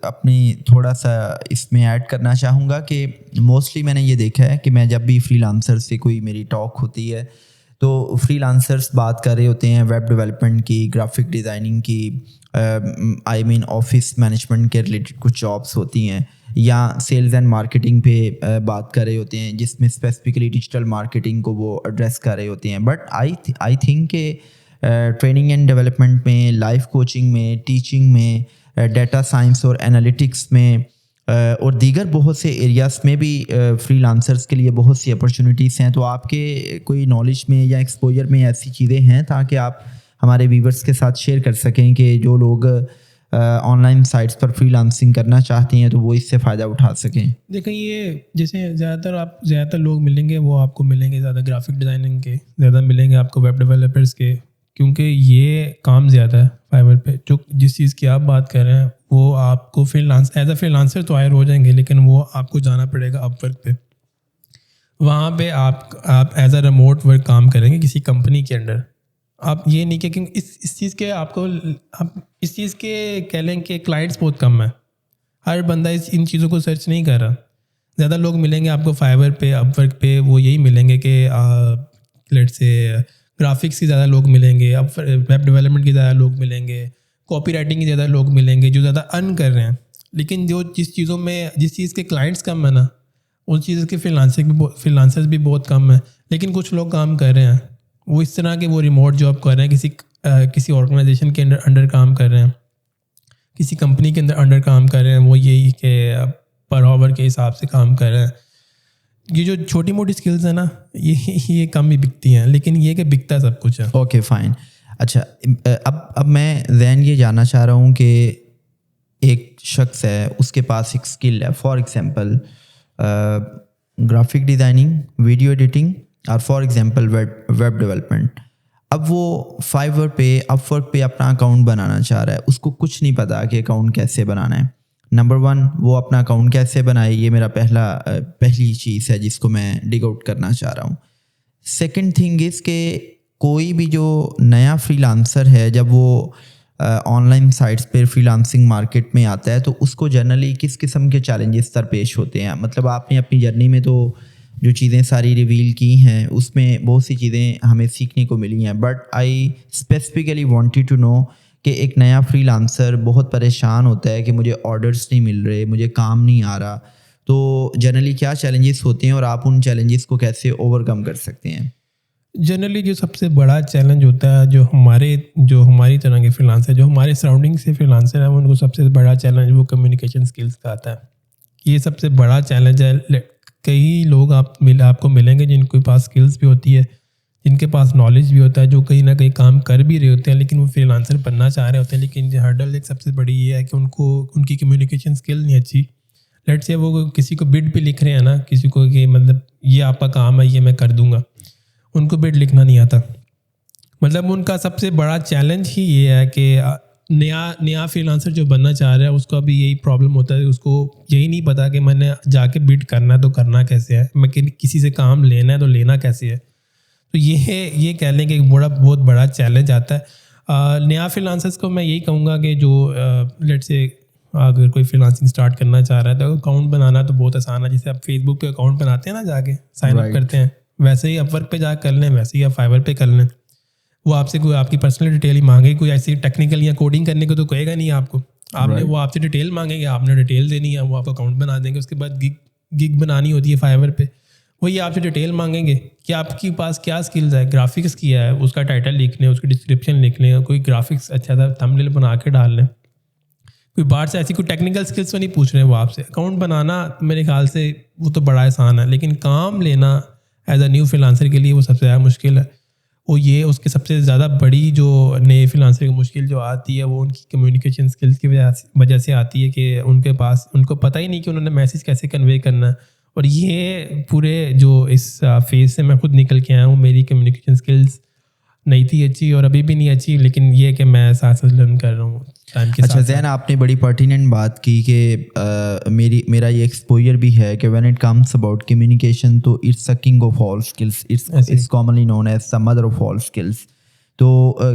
اپنی تھوڑا سا اس میں ایڈ کرنا چاہوں گا کہ موسٹلی میں نے یہ دیکھا ہے کہ میں جب بھی فری لانسر سے کوئی میری ٹاک ہوتی ہے تو فری لانسرس بات کر رہے ہوتے ہیں ویب ڈیولپمنٹ کی, گرافک ڈیزائننگ کی, آئی مین آفس مینجمنٹ کے ریلیٹڈ کچھ جابس ہوتی ہیں, یا سیلز اینڈ مارکیٹنگ پہ بات کر رہے ہوتے ہیں جس میں اسپیسیفکلی ڈیجیٹل مارکیٹنگ کو وہ ایڈریس کر رہے ہوتے ہیں. بٹ آئی تھنک کہ ٹریننگ اینڈ ڈیولپمنٹ میں, لائف کوچنگ میں, ٹیچنگ میں, ڈیٹا سائنس اور انالیٹکس میں اور دیگر بہت سے ایریاز میں بھی فری لانسرس کے لیے بہت سی اپرچونیٹیز ہیں. تو آپ کے کوئی نالج میں یا ایکسپوجر میں ایسی چیزیں ہیں تاکہ آپ ہمارے ویورس کے ساتھ شیئر کر سکیں کہ جو لوگ on line sites per free lancing کرنا چاہتے ہیں تو وہ اس سے فائدہ اٹھا سکیں؟ دیکھیں, یہ جیسے زیادہ تر لوگ ملیں گے وہ آپ کو ملیں گے زیادہ گرافک ڈیزائننگ کے, زیادہ ملیں گے آپ کو ویب ڈیولپرس کے, کیونکہ یہ کام زیادہ ہے فائبر پہ. جو جس چیز کی آپ بات کر رہے ہیں وہ آپ کو ایز اے فری لانسر تو ہائر ہو جائیں گے, لیکن وہ آپ کو جانا پڑے گا اپ ورک پہ. وہاں پہ آپ ایز اے ریموٹ ورک کام کریں گے کسی کمپنی کے انڈر. آپ یہ نہیں کہ اس چیز کے آپ اس چیز کے کہہ لیں کہ کلائنٹس بہت کم ہیں, ہر بندہ ان چیزوں کو سرچ نہیں کر رہا. زیادہ لوگ ملیں گے آپ کو فائبر پہ, اپ ورک پہ, وہ یہی ملیں گے کہ لیٹ سے گرافکس کی زیادہ لوگ ملیں گے, اب ویب ڈیولپمنٹ کی زیادہ لوگ ملیں گے, کاپی رائٹنگ کی زیادہ لوگ ملیں گے جو زیادہ ارن کر رہے ہیں. لیکن جس چیز کے کلائنٹس کم ہیں نا, اس چیز کے فری لانسرز بھی بہت کم ہیں. لیکن کچھ لوگ کام کر رہے ہیں, وہ اس طرح کے وہ ریموٹ جاب کر رہے ہیں, کسی آرگنائزیشن کے انڈر کام کر رہے ہیں, کسی کمپنی کے انڈر کام کر رہے ہیں. وہ یہی کہ پر آور کے حساب سے کام کر رہے ہیں. یہ جو چھوٹی موٹی اسکلز ہیں نا, یہ کم ہی بکتی ہیں, لیکن یہ کہ بکتا سب کچھ ہے. Okay fine. اچھا اب میں ذہن یہ جاننا چاہ رہا ہوں کہ ایک شخص ہے, اس کے پاس ایک اسکل ہے, for example graphic designing, video editing, اور فار ایگزامپل ویب ڈیولپمنٹ. اب وہ فائیور پہ, اپ ورک پہ اپنا اکاؤنٹ بنانا چاہ رہا ہے. اس کو کچھ نہیں پتا کہ اکاؤنٹ کیسے بنانا ہے. نمبر 1, وہ اپنا اکاؤنٹ کیسے بنائے, یہ میرا پہلی چیز ہے جس کو میں ڈگ آؤٹ کرنا چاہ رہا ہوں. سیکنڈ تھنگ از کہ کوئی بھی جو نیا فری لانسر ہے, جب وہ آن لائن سائٹس پہ فری لانسنگ مارکیٹ میں آتا ہے تو اس کو جنرلی کس قسم کے چیلنجز درپیش ہوتے ہیں؟ مطلب آپ نے اپنی جرنی میں تو جو چیزیں ساری ریویل کی ہیں اس میں بہت سی چیزیں ہمیں سیکھنے کو ملی ہیں, but I specifically wanted to know کہ ایک نیا فری لانسر بہت پریشان ہوتا ہے کہ مجھے آرڈرس نہیں مل رہے, مجھے کام نہیں آ رہا, تو جنرلی کیا چیلنجز ہوتے ہیں اور آپ ان چیلنجز کو کیسے اوور کم کر سکتے ہیں؟ جنرلی جو سب سے بڑا چیلنج ہوتا ہے جو ہماری طرح کے فری لانسر, جو ہمارے سراؤنڈنگ سے فری لانسر ہیں, ان کو سب سے بڑا چیلنج وہ کمیونیکیشن اسکلس کا آتا ہے. یہ سب سے بڑا چیلنج ہے. کئی لوگ آپ کو ملیں گے جن کے پاس اسکلس بھی ہوتی ہے, جن کے پاس نالج بھی ہوتا ہے, جو کہیں نہ کہیں کام کر بھی رہے ہوتے ہیں, لیکن وہ فری لانسر بننا چاہ رہے ہوتے ہیں. لیکن ہرڈل ایک سب سے بڑی یہ ہے کہ ان کی کمیونیکیشن اسکل نہیں اچھی. لیٹ سے وہ کسی کو بڈ پہ لکھ رہے ہیں نا, کسی کو کہ مطلب یہ آپ کا کام ہے, یہ میں کر دوں گا, ان کو بڈ لکھنا نہیں آتا. مطلب ان کا سب سے بڑا چیلنج ہی یہ ہے کہ نیا فری لانسر جو بننا چاہ رہا ہے اس کا بھی یہی پرابلم ہوتا ہے. اس کو یہی نہیں پتا کہ میں نے جا کے بڈ کرنا ہے تو کرنا کیسے ہے, میں کسی سے کام لینا ہے تو لینا کیسے ہے. تو یہ کہہ لیں کہ ایک بہت بڑا چیلنج آتا ہے نیا فری لانسرس کو. میں یہی کہوں گا کہ جو لیٹ سے اگر کوئی فری لانسنگ اسٹارٹ کرنا چاہ رہا ہے تو اکاؤنٹ بنانا تو بہت آسان ہے. جیسے آپ فیس بک پہ اکاؤنٹ بناتے ہیں نا, جا کے سائن اپ کرتے ہیں, ویسے ہی اپ ورک پہ جا کر لیں, ویسے ہی آپ فائبر پہ کر لیں. وہ آپ سے کوئی آپ کی پرسنل ڈیٹیل ہی مانگے, کوئی ایسی ٹیکنیکل یا کوڈنگ کرنے کو تو کہے گا نہیں آپ کو. وہ آپ سے ڈیٹیل مانگیں گے, آپ نے ڈیٹیل دینی ہے, وہ آپ اکاؤنٹ بنا دیں گے. اس کے بعد گگ بنانی ہوتی ہے فائبر پہ, وہی آپ سے ڈیٹیل مانگیں گے کہ آپ کے پاس کیا اسکلز ہے. گرافکس کیا ہے, اس کا ٹائٹل لکھ لیں, اس کی ڈسکرپشن لکھ لیں, کوئی گرافکس اچھا تھا تھمبنیل بنا کے ڈال لیں. کوئی باہر سے ایسی کوئی ٹیکنیکل اسکلس تو نہیں پوچھ رہے ہیں وہ آپ سے. اکاؤنٹ بنانا میرے خیال سے وہ تو بڑا آسان ہے, لیکن کام لینا as a new free lancer کے لیے وہ سب سے زیادہ مشکل ہے. وہ یہ اس کے سب سے زیادہ بڑی جو نئے فری لانسر کی مشکل جو آتی ہے وہ ان کی کمیونیکیشن اسکلس کی وجہ سے آتی ہے کہ ان کو پتہ ہی نہیں کہ انہوں نے میسیج کیسے کنوے کرنا ہے. اور یہ پورے جو اس فیز سے میں خود نکل کے آیا ہوں, میری کمیونیکیشن اسکلس نہیں تھی اچھی اور ابھی بھی نہیں اچھی, لیکن یہ کہ میں ساتھ ساتھ لرن کر رہا ہوں ٹائم کے ساتھ. اچھا زین, آپ نے بڑی پرٹیننٹ بات کی کہ میرا یہ ایکسپوجر بھی ہے کہ when it comes about communication تو it's a king of all skills, it's commonly known as the mother of all skills. تو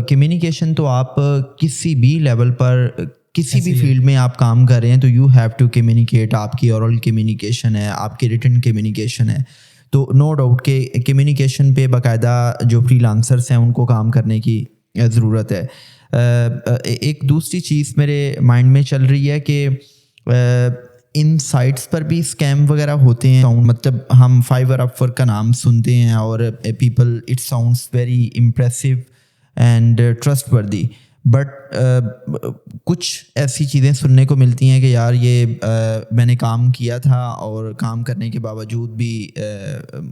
کمیونیکیشن تو آپ کسی بھی لیول پر کسی بھی فیلڈ میں آپ کام کر رہے ہیں تو یو ہیو ٹو کمیونیکیٹ. آپ کی اورل کمیونیکیشن ہے, آپ کی ریٹن کمیونیکیشن ہے. تو نو ڈاؤٹ کہ کمیونیکیشن پہ باقاعدہ جو فری لانسرس ہیں ان کو کام کرنے کی ضرورت ہے. ایک دوسری چیز میرے مائنڈ میں چل رہی ہے کہ ان سائٹس پر بھی اسکیم وغیرہ ہوتے ہیں. مطلب ہم فائیور اپ ورک کا نام سنتے ہیں اور people it sounds very impressive and trust وردی, بٹ کچھ ایسی چیزیں سننے کو ملتی ہیں کہ یار یہ میں نے کام کیا تھا اور کام کرنے کے باوجود بھی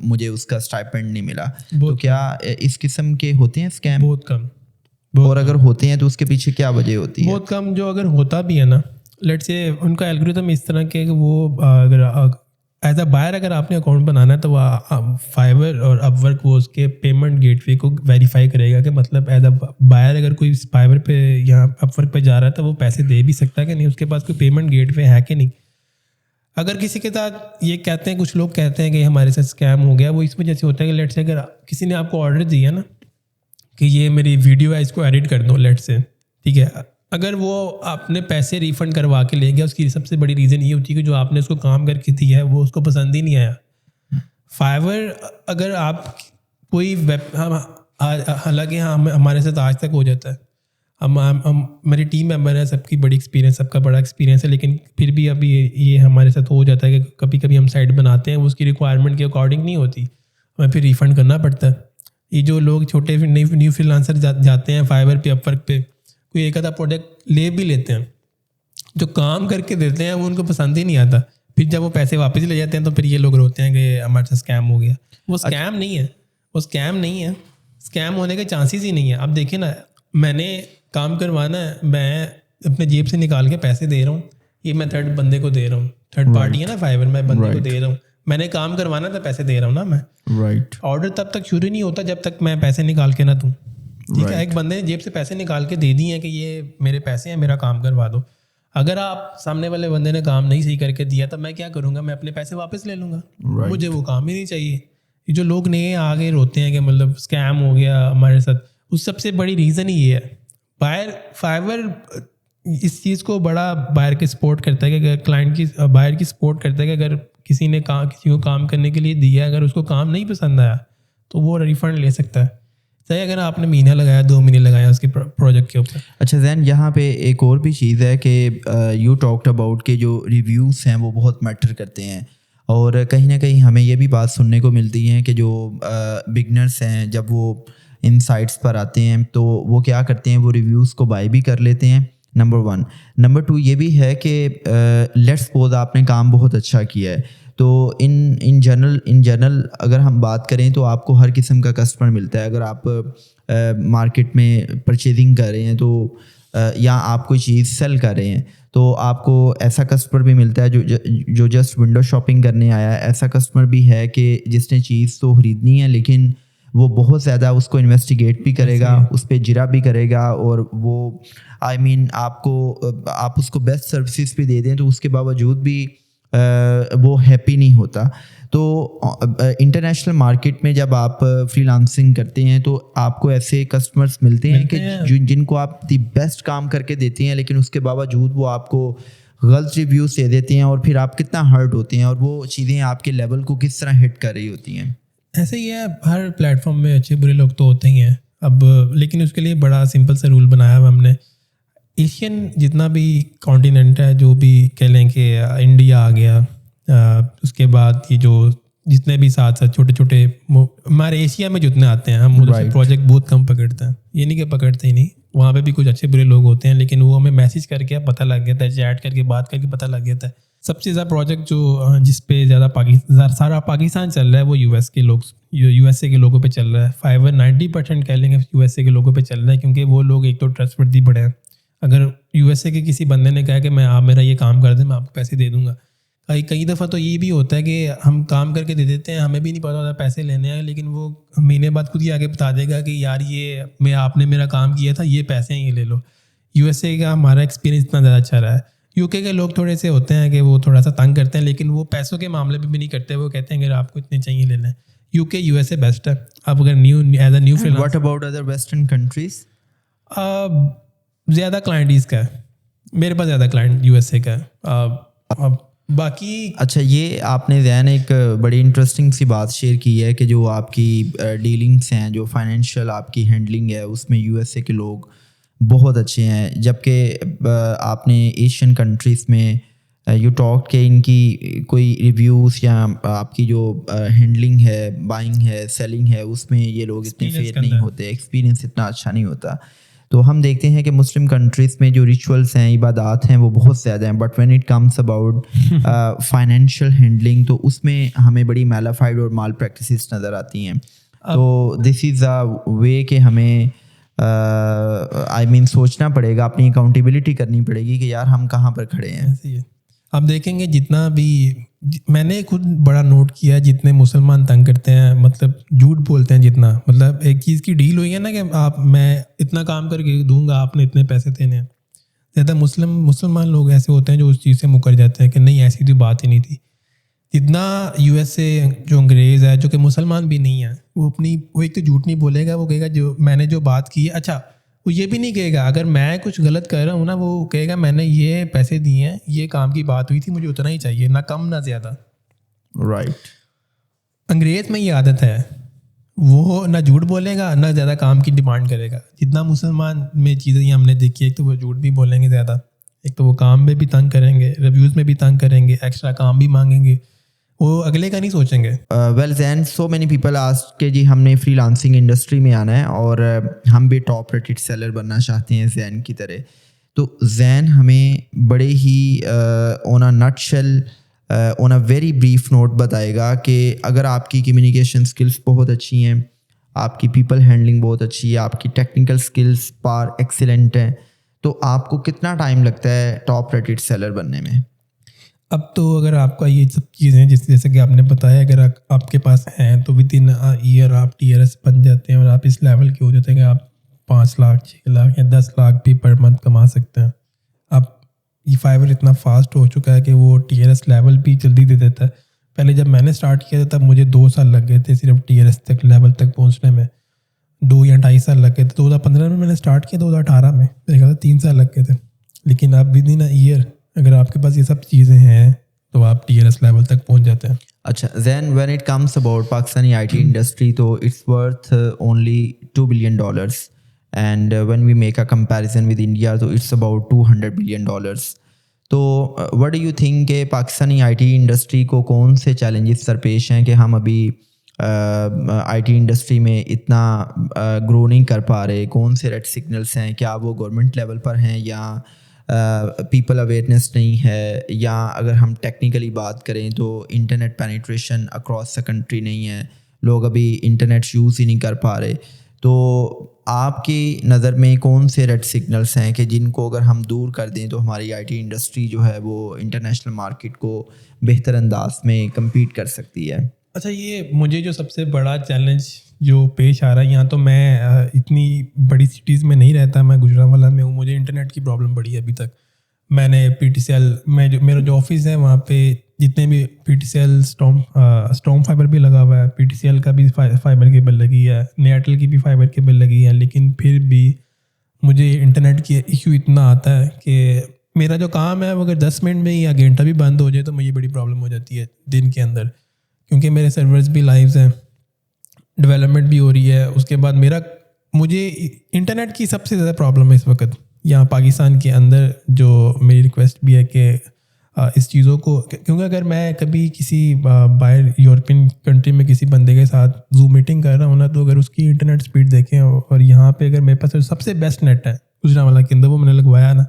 مجھے اس کا اسٹائپنڈ نہیں ملا. تو کیا اس قسم کے ہوتے ہیں اسکیم؟ بہت کم. اور اگر ہوتے ہیں تو اس کے پیچھے کیا وجہ ہوتی ہے؟ بہت کم. جو اگر ہوتا بھی ہے نا, لیٹ سے ان کا الگوریتھم اس طرح کے کہ وہ اگر ایز اے بائر اگر آپ نے اکاؤنٹ بنانا ہے تو وہ فائیور اور اپ ورک وہ اس کے پیمنٹ گیٹ وے کو ویریفائی کرے گا کہ مطلب ایز اے بائر اگر کوئی فائیور پہ یا اپ ورک پہ جا رہا ہے تو وہ پیسے دے بھی سکتا ہے کہ نہیں, اس کے پاس کوئی پیمنٹ گیٹ وے ہے کہ نہیں. اگر کسی کے ساتھ یہ کہتے ہیں, کچھ لوگ کہتے ہیں کہ ہمارے ساتھ اسکیم ہو گیا, وہ اس وجہ سے ہوتا ہے کہ لیٹ سے اگر کسی نے آپ کو آرڈر دیا نا کہ یہ میری ویڈیو ہے اس کو ایڈٹ کر دو لیٹ سے, ٹھیک ہے, اگر وہ اپنے پیسے ریفنڈ کروا کے لے گیا, اس کی سب سے بڑی ریزن یہ ہوتی ہے کہ جو آپ نے اس کو کام کر کے دیا ہے وہ اس کو پسند ہی نہیں آیا. فائیور اگر آپ کوئی حالانکہ ہمارے ساتھ آج تک ہو جاتا ہے, ہم میری ٹیم ممبر ہے, سب کی بڑی ایکسپیرینس, سب کا بڑا ایکسپیرینس ہے, لیکن پھر بھی ابھی یہ ہمارے ساتھ ہو جاتا ہے کہ کبھی کبھی ہم سائٹ بناتے ہیں وہ اس کی ریکوائرمنٹ کے اکارڈنگ نہیں ہوتی, ہمیں پھر ریفنڈ کرنا پڑتا ہے. یہ جو لوگ چھوٹے نیو فری لانسر جاتے ہیں فائیور پہ, اپ ورک پہ, کوئی ایک آدھا پروڈکٹ لے بھی لیتے ہیں, جو کام کر کے دیتے ہیں وہ ان کو پسند ہی نہیں آتا, پھر جب وہ پیسے واپس لے جاتے ہیں تو پھر یہ لوگ روتے ہیں کہ ہمارے ساتھ اسکیم ہو گیا. وہ اسکیم نہیں ہے, وہ اسکیم نہیں ہے, اسکیم ہونے کے چانسز ہی نہیں ہے. اب دیکھیں نا, میں نے کام کروانا ہے, میں اپنے جیب سے نکال کے پیسے دے رہا ہوں, یہ میں تھرڈ بندے کو دے رہا ہوں, تھرڈ پارٹی ہے نا فائیور, میں بندے کو دے رہا ہوں, میں نے کام کروانا تھا پیسے دے رہا ہوں نا میں. رائٹ. آرڈر تب تک شروع نہیں ہوتا جب تک میں پیسے نکال کے نہ دوں, ٹھیک ہے. ایک بندے نے جیب سے پیسے نکال کے دے دیے ہیں کہ یہ میرے پیسے ہیں, میرا کام کروا دو. اگر آپ سامنے والے بندے نے کام نہیں صحیح کر کے دیا تو میں کیا کروں گا, میں اپنے پیسے واپس لے لوں گا, مجھے وہ کام ہی نہیں چاہیے. یہ جو لوگ نئے آگے روتے ہیں کہ مطلب اسکیم ہو گیا ہمارے ساتھ, اس سب سے بڑی ریزن ہی یہ ہے. فائیور اس چیز کو بڑا بائر کے سپورٹ کرتا ہے کہ اگر کلائنٹ کی بائر کی سپورٹ کرتا ہے کہ اگر کسی نے کسی کو کام کرنے کے لیے دیا, اگر اس کو کام نہیں پسند آیا تو وہ ریفنڈ لے سکتا ہے, چاہے اگر آپ نے مہینہ لگایا 2 مہینے لگایا اس کے پروجیکٹ کے اوپر. اچھا زین, یہاں پہ ایک اور بھی چیز ہے کہ یو ٹاکڈ اباؤٹ کہ جو ریویوز ہیں وہ بہت میٹر کرتے ہیں, اور کہیں نہ کہیں ہمیں یہ بھی بات سننے کو ملتی ہے کہ جو بگنرس ہیں جب وہ ان سائٹس پر آتے ہیں تو وہ کیا کرتے ہیں, وہ ریویوز کو بائی بھی کر لیتے ہیں, نمبر 1. نمبر 2 یہ بھی ہے کہ لیٹس سپوز آپ نے کام بہت اچھا کیا ہے, تو ان جنرل اگر ہم بات کریں تو آپ کو ہر قسم کا کسٹمر ملتا ہے. اگر آپ مارکیٹ میں پرچیزنگ کر رہے ہیں تو یا آپ کوئی چیز سیل کر رہے ہیں تو آپ کو ایسا کسٹمر بھی ملتا ہے جو جسٹ ونڈو شاپنگ کرنے آیا ہے. ایسا کسٹمر بھی ہے کہ جس نے چیز تو خریدنی ہے لیکن وہ بہت زیادہ اس کو انویسٹیگیٹ بھی کرے گا, اس پہ جرا بھی کرے گا, اور وہ آپ اس کو بیسٹ سروسز بھی دے دیں تو اس کے باوجود بھی وہ ہیپی نہیں ہوتا. تو انٹرنیشنل مارکیٹ میں جب آپ فری لانسنگ کرتے ہیں تو آپ کو ایسے کسٹمرس ملتے ہیں کہ جن کو آپ دی بیسٹ کام کر کے دیتے ہیں لیکن اس کے باوجود وہ آپ کو غلط ریویوز دے دیتے ہیں, اور پھر آپ کتنا ہرٹ ہوتے ہیں, اور وہ چیزیں آپ کے لیول کو کس طرح ہٹ کر رہی ہوتی ہیں. ایسے ہی ہے, ہر پلیٹ فارم میں اچھے برے لوگ تو ہوتے ہی ہیں اب, لیکن اس کے لیے بڑا سمپل سا رول بنایا ہوا ہم نے. ایشین جتنا بھی کانٹیننٹ ہے, جو بھی کہہ لیں کہ انڈیا آ گیا, اس کے بعد یہ جو جتنے بھی ساتھ چھوٹے چھوٹے ہمارے ایشیا میں جتنے آتے ہیں, ہم ادھر سے پروجیکٹ بہت کم پکڑتے ہیں. یہ نہیں کہ پکڑتے ہی نہیں, وہاں پہ بھی کچھ اچھے برے لوگ ہوتے ہیں, لیکن وہ ہمیں میسج کر کے پتہ لگ گیا ہے, چیٹ کر کے بات کر کے پتہ لگ گیا ہے. سب سے زیادہ پروجیکٹ جس پہ زیادہ سارا پاکستان چل رہا ہے وہ یو ایس اے کے لوگوں پہ چل رہا ہے. فائیور 90% کہہ لیں گے یو ایس اے کے لوگوں پہ چل رہا ہے, کیونکہ وہ لوگ ایک تو ٹرسٹ وردی بڑے ہیں. اگر یو ایس اے کے کسی بندے نے کہا کہ آپ میرا یہ کام کر دیں, میں آپ کو پیسے دے دوں گا, کئی دفعہ تو یہ بھی ہوتا ہے کہ ہم کام کر کے دے دیتے ہیں, ہمیں بھی نہیں پتا ہوتا پیسے لینے ہیں, لیکن وہ مہینے بعد خود ہی آگے بتا دے گا کہ یار یہ آپ نے میرا کام کیا تھا, یہ پیسے ہیں, یہ لے لو. یو ایس اے کا ہمارا ایکسپیرینس اتنا زیادہ اچھا رہا ہے. یو کے لوگ تھوڑے سے ہوتے ہیں کہ وہ تھوڑا سا تنگ کرتے ہیں, لیکن وہ پیسوں کے معاملے پہ بھی نہیں کرتے, وہ کہتے ہیں کہ آپ کو اتنے چاہیے لے لیں. یو کے یو ایس اے بیسٹ ہے. آپ اگر as a knew what about other western countries? زیادہ کلائنٹ اس کا ہے, میرے پاس زیادہ کلائنٹ یو ایس اے کا ہے. باقی اچھا, یہ آپ نے ذہن ایک بڑی انٹرسٹنگ سی بات شیئر کی ہے کہ جو آپ کی ڈیلنگس ہیں, جو فائنینشیل آپ کی ہینڈلنگ ہے, اس میں یو ایس اے کے لوگ بہت اچھے ہیں, جبکہ آپ نے ایشین کنٹریز میں یو ٹاک کہ ان کی کوئی ریویوز یا آپ کی جو ہینڈلنگ ہے, بائنگ ہے, سیلنگ ہے, اس میں یہ لوگ اتنے فیئر نہیں ہوتے, ایکسپیرینس اتنا اچھا نہیں ہوتا. تو ہم دیکھتے ہیں کہ مسلم کنٹریز میں جو ریچولس ہیں, عبادات ہیں, وہ بہت زیادہ ہیں, but when it comes about financial handling تو اس میں ہمیں بڑی میلافائڈ اور مال پریکٹسز نظر آتی ہیں. تو دس از اے وے کہ ہمیں آئی مین سوچنا پڑے گا, اپنی اکاؤنٹیبلٹی کرنی پڑے گی کہ یار ہم کہاں پر کھڑے ہیں. آپ دیکھیں گے جتنا بھی میں نے خود بڑا نوٹ کیا, جتنے مسلمان تنگ کرتے ہیں, مطلب جھوٹ بولتے ہیں جتنا, مطلب ایک چیز کی ڈیل ہوئی ہے نا کہ میں اتنا کام کر کے دوں گا, آپ نے اتنے پیسے دینے ہیں. زیادہ مسلمان لوگ ایسے ہوتے ہیں جو اس چیز سے مکر جاتے ہیں کہ نہیں ایسی تو بات ہی نہیں تھی. جتنا یو ایس اے جو انگریز ہے, جو کہ مسلمان بھی نہیں ہے, وہ ایک تو جھوٹ نہیں بولے گا, وہ کہے گا جو میں نے جو بات کی ہے. اچھا, وہ یہ بھی نہیں کہے گا اگر میں کچھ غلط کر رہا ہوں نا, وہ کہے گا میں نے یہ پیسے دیے ہیں, یہ کام کی بات ہوئی تھی, مجھے اتنا ہی چاہیے, نہ کم نہ زیادہ. رائٹ. انگریز میں یہ عادت ہے, وہ نہ جھوٹ بولے گا نہ زیادہ کام کی ڈیمانڈ کرے گا. جتنا مسلمان میں چیزیں یہ ہم نے دیکھی, ایک تو وہ جھوٹ بھی بولیں گے زیادہ, ایک تو وہ کام میں بھی تنگ کریں گے, ریویوز میں بھی تنگ کریں گے, ایکسٹرا کام بھی مانگیں گے, وہ اگلے کا نہیں سوچیں گے. ویل زین, سو مینی پیپل آسک کہ جی ہم نے فری لانسنگ انڈسٹری میں آنا ہے اور ہم بھی ٹاپ ریٹڈ سیلر بننا چاہتے ہیں زین کی طرح. تو زین ہمیں بڑے ہی on a nutshell, on a very brief note بتائے گا کہ اگر آپ کی کمیونیکیشن اسکلس بہت اچھی ہیں, آپ کی پیپل ہینڈلنگ بہت اچھی ہے, آپ کی ٹیکنیکل اسکلس پار ایکسیلنٹ ہیں, تو آپ کو کتنا ٹائم لگتا ہے ٹاپ ریٹڈ سیلر بننے میں؟ اب تو اگر آپ کا یہ سب چیزیں جیسے کہ آپ نے بتایا, اگر آپ کے پاس ہیں تو ود ان ایئر آپ ٹی آر ایس بن جاتے ہیں, اور آپ اس لیول کے ہو جاتے ہیں کہ آپ 5 لاکھ 6 لاکھ یا 10 لاکھ بھی پر منتھ کما سکتے ہیں. اب یہ فائبر اتنا فاسٹ ہو چکا ہے کہ وہ ٹی آر ایس لیول بھی جلدی دے دیتا ہے. پہلے جب میں نے اسٹارٹ کیا تھا تب مجھے 2 سال لگ گئے تھے صرف ٹی آر ایس تک لیول تک پہنچنے میں, 2 یا 2.5 سال لگ گئے تھے. 2015 میں نے اسٹارٹ کیا, 2018 میں میرے خیال 3 سال لگ گئے تھے. لیکن اب ود ان ایئر اگر آپ کے پاس یہ سب چیزیں ہیں تو آپ ٹی آر ایس لیول تک پہنچ جاتے ہیں. اچھا Zain, when it comes about Pakistani I T industry تو it's worth only $2 billion, and when we make a comparison with India تو اٹس اباؤٹ $200 billion. تو وٹ ڈو یو تھنک کہ پاکستانی آئی ٹی انڈسٹری کو کون سے چیلنجز درپیش ہیں کہ ہم ابھی آئی ٹی انڈسٹری میں اتنا گرو نہیں کر پا رہے؟ کون سے ریڈ سگنلس ہیں؟ کیا وہ گورنمنٹ لیول پر ہیں یا پیپل اویئرنیس نہیں ہے, یا اگر ہم ٹیکنیکلی بات کریں تو internet penetration across the country نہیں ہے, لوگ ابھی انٹرنیٹ یوز ہی نہیں کر پا رہے. تو آپ کی نظر میں کون سے ریڈ سگنلس ہیں کہ جن کو اگر ہم دور کر دیں تو ہماری آئی ٹی انڈسٹری جو ہے وہ انٹرنیشنل مارکیٹ کو بہتر انداز میں کمپیٹ کر سکتی ہے؟ اچھا, یہ مجھے جو سب سے بڑا چیلنج جو پیش آ رہا ہے, یہاں تو میں اتنی بڑی سٹیز میں نہیں رہتا, میں گجرانوالہ میں ہوں, مجھے انٹرنیٹ کی پرابلم بڑی ہے ابھی تک. میں نے پی ٹی سی ایل میں جو میرا جو آفس ہے وہاں پہ جتنے بھی P T C L storm fiber بھی لگا ہوا ہے, پی ٹی سی ایل کا بھی فائبر کیبل لگی ہے, نیٹل کی بھی فائبر کیبل لگی ہے, لیکن پھر بھی مجھے انٹرنیٹ کی ایشو اتنا آتا ہے کہ میرا جو کام ہے وہ اگر 10 منٹ میں یا گھنٹہ بھی بند ہو جائے تو مجھے بڑی پرابلم ہو جاتی ہے دن کے اندر, کیونکہ میرے سرورز بھی لائیوز ہیں, ڈیولپمنٹ بھی ہو رہی ہے. اس کے بعد مجھے انٹرنیٹ کی سب سے زیادہ پرابلم ہے اس وقت یہاں پاکستان کے اندر. جو میری ریکویسٹ بھی ہے کہ اس چیزوں کو, کیونکہ اگر میں کبھی کسی باہر یورپین کنٹری میں کسی بندے کے ساتھ زوم میٹنگ کر رہا ہوں نا, تو اگر اس کی انٹرنیٹ اسپیڈ دیکھیں اور یہاں پہ اگر میرے پاس سب سے بیسٹ نیٹ ہے گجرانوالہ کے اندر, وہ میں نے لگوایا نا,